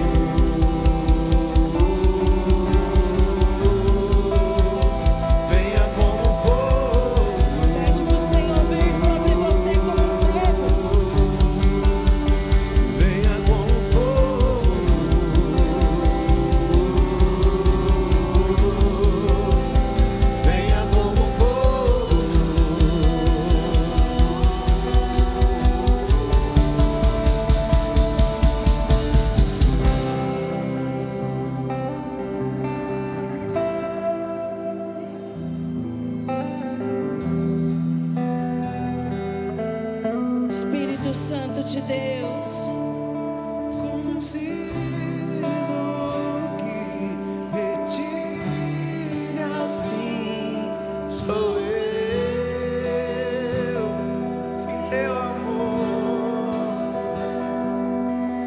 venha como um fogo. Pede para o Senhor vir sobre você como um fogo. Venha como um fogo, venha como um fogo, Espírito Santo de Deus, como um sino que retine, assim sou eu, sem teu amor,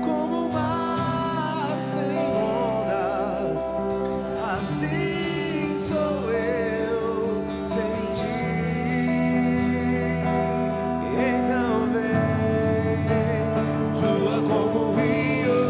como um mar sem ondas, assim sou eu, sem ti. Então vem, flua como um rio,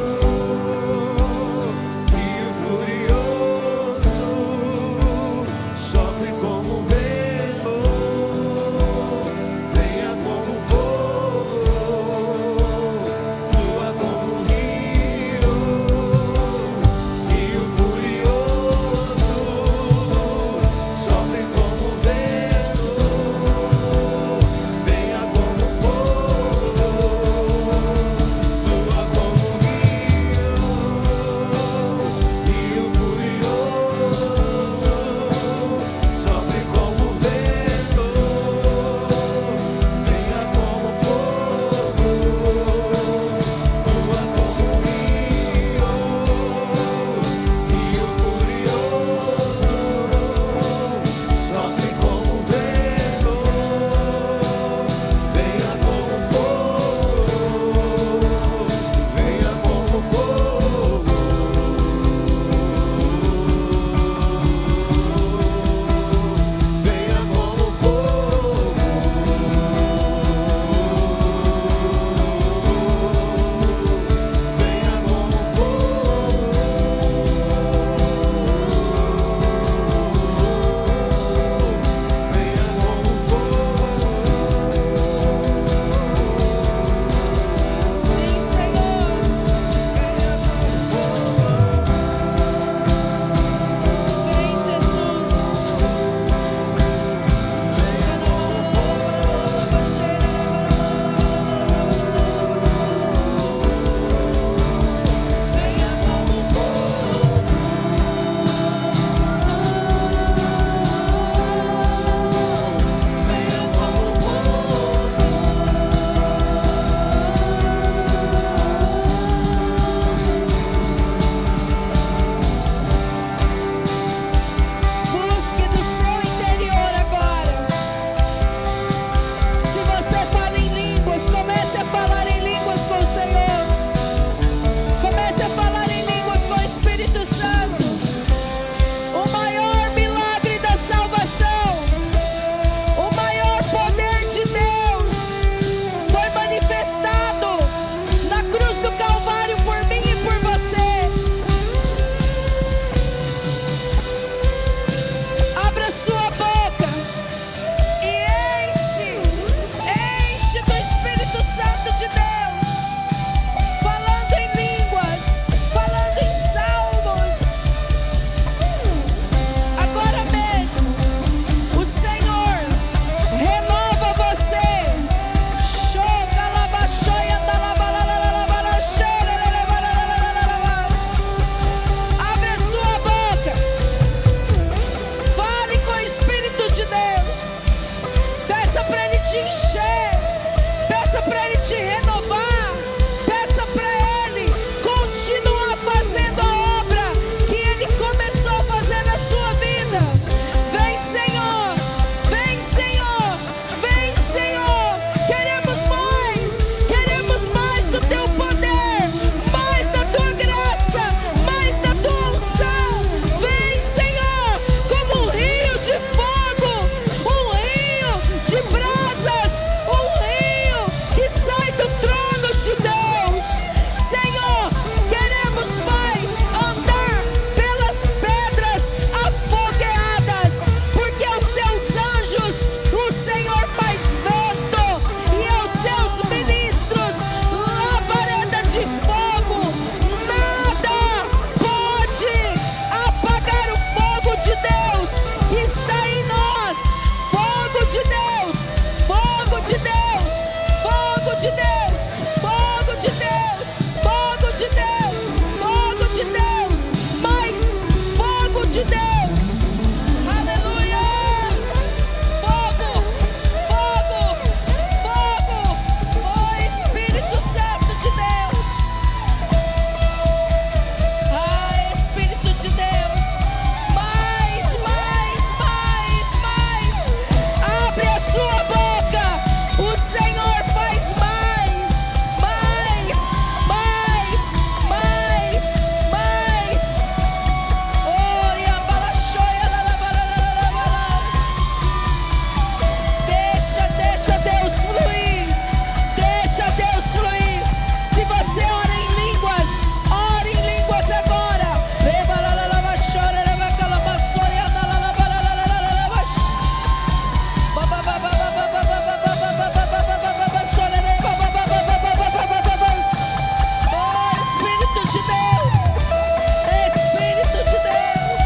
de Deus, fogo de Deus, fogo de Deus, fogo de Deus, mais fogo de Deus. Aleluia! Fogo, fogo, fogo, oh Espírito Santo de Deus. Ah, Espírito de Deus, mais, mais, mais, mais. Abre a sua boca, o Senhor faz mais, mais, mais, mais, mais. Oh, e a balachoia, deixa Deus fluir, deixa Deus fluir. Se você ora em línguas, ore em línguas agora. Oh, Espírito de Deus, Espírito de Deus.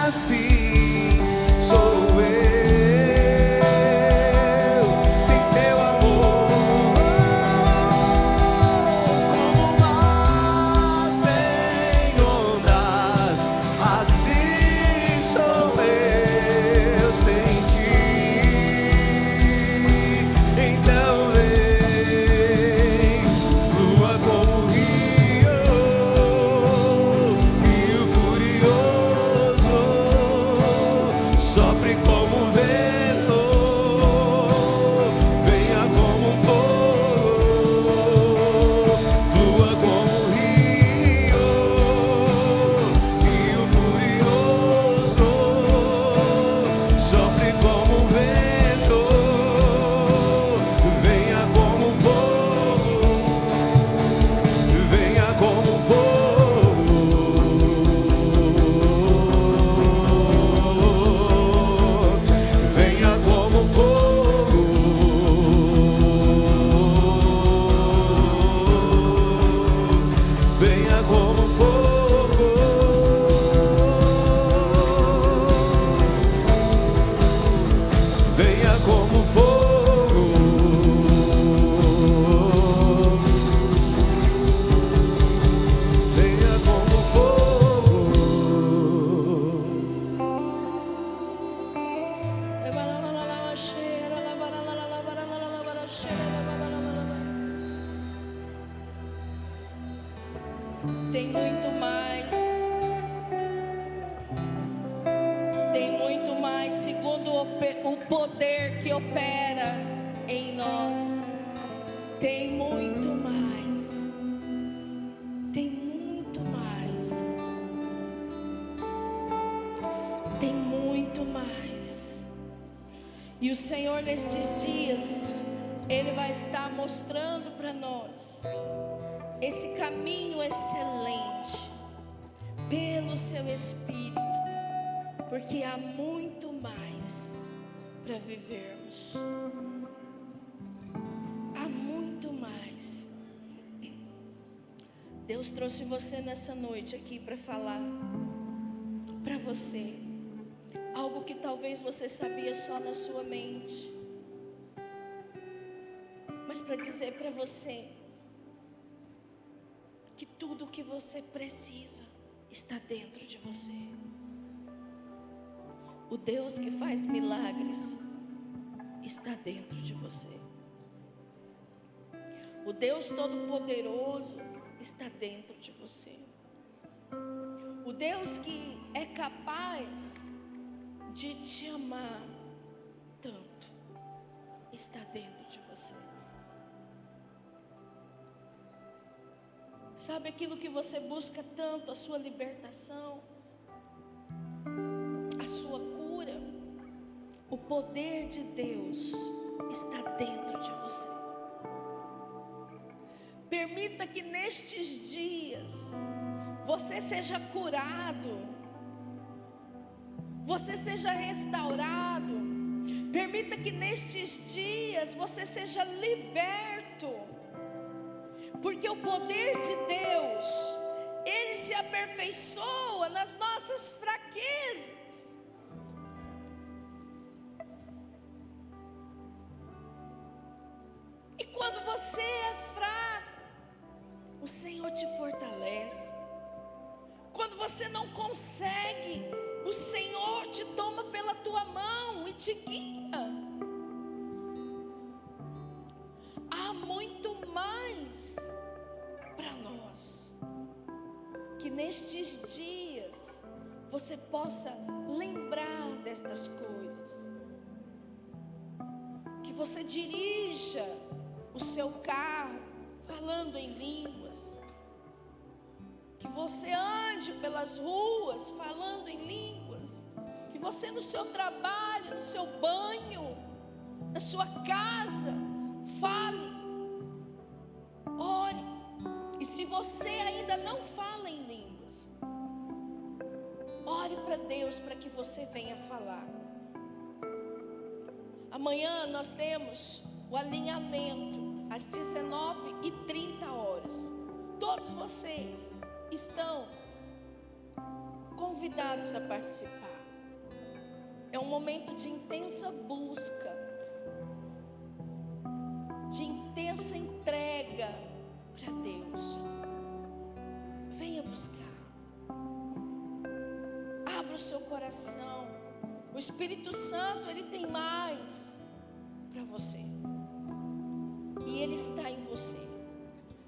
Assim sou eu, sem teu amor, como mar sem ondas. Assim sou eu sem ti. Então vem, flua como rio furioso, sofre como vento, venha como fogo, flua como rio furioso, sofre como vento, venha como fogo, venha como fogo, venha como fogo, venha como fogo, venha como fogo, venha como fogo. Tem muito mais. Tem muito mais, segundo o poder que opera em nós. Tem muito mais. Tem muito mais. Tem muito mais. E o Senhor nestes dias, Ele vai estar mostrando para nós esse caminho excelente pelo seu Espírito, porque há muito mais para vivermos. Há muito mais. Deus trouxe você nessa noite aqui para falar para você algo que talvez você sabia só na sua mente, mas para dizer para você que tudo o que você precisa está dentro de você. O Deus que faz milagres está dentro de você. O Deus Todo-Poderoso está dentro de você. O Deus que é capaz de te amar tanto está dentro de você. Sabe aquilo que você busca tanto, a sua libertação, a sua cura? O poder de Deus está dentro de você. Permita que nestes dias você seja curado, você seja restaurado. Permita que nestes dias você seja liberto, porque o poder de Deus, Ele se aperfeiçoa nas nossas fraquezas. E quando você é fraco, o Senhor te fortalece. Quando você não consegue, o Senhor te toma pela tua mão e te guia. Há muito mais para nós. Que nestes dias você possa lembrar destas coisas. Que você dirija o seu carro falando em línguas. Que você ande pelas ruas falando em línguas. Que você no seu trabalho, no seu banho, na sua casa, fale, ore. E se você ainda não fala em línguas, ore para Deus para que você venha falar. Amanhã nós temos o alinhamento às 19h30. Todos vocês estão convidados a participar. É um momento de intensa busca, de intensa entrega para Deus. Venha buscar. Abra o seu coração. O Espírito Santo, Ele tem mais para você. E Ele está em você.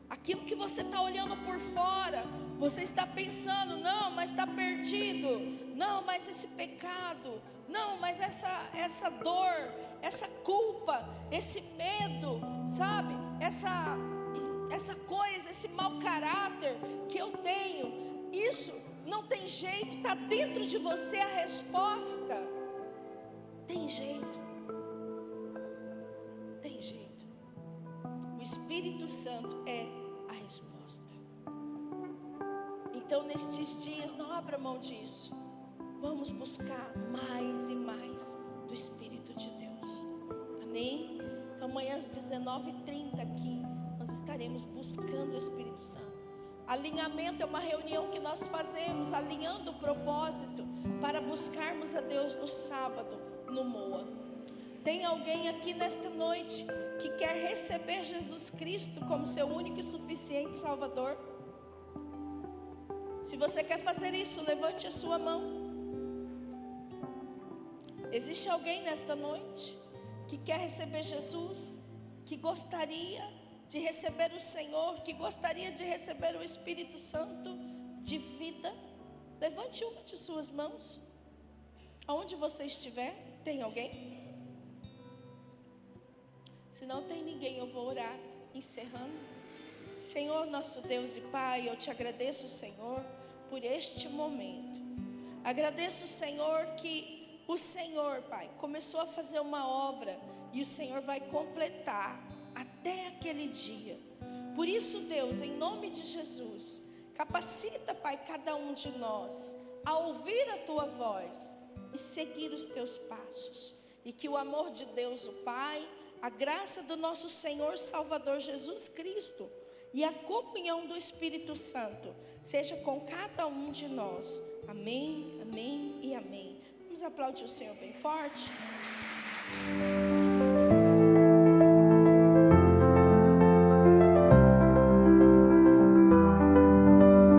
Aquilo que você está olhando por fora, você está pensando, não, mas está perdido. Não, mas esse pecado. Não, mas essa dor, essa culpa, esse medo, sabe? Essa coisa, esse mau caráter que eu tenho. Isso não tem jeito, está dentro de você a resposta. Tem jeito. Tem jeito. O Espírito Santo é a resposta. Então nestes dias não abra mão disso. Vamos buscar mais e mais do Espírito de Deus. Amém? Então amanhã às 19h30 aqui nós estaremos buscando o Espírito Santo. Alinhamento é uma reunião que nós fazemos, alinhando o propósito para buscarmos a Deus no sábado, no Moa. Tem alguém aqui nesta noite que quer receber Jesus Cristo como seu único e suficiente Salvador? Se você quer fazer isso, levante a sua mão. Existe alguém nesta noite que quer receber Jesus, que gostaria de receber o Senhor, que gostaria de receber o Espírito Santo de vida? Levante uma de suas mãos. Aonde você estiver, tem alguém? Se não tem ninguém, eu vou orar, encerrando. Senhor, nosso Deus e Pai, eu te agradeço, Senhor, por este momento. Agradeço, Senhor, que o Senhor, Pai, começou a fazer uma obra e o Senhor vai completar até aquele dia. Por isso, Deus, em nome de Jesus, capacita, Pai, cada um de nós a ouvir a Tua voz e seguir os Teus passos. E que o amor de Deus, o Pai, a graça do nosso Senhor Salvador Jesus Cristo e a comunhão do Espírito Santo seja com cada um de nós. Amém, amém e amém. Vamos aplaudir o Senhor bem forte.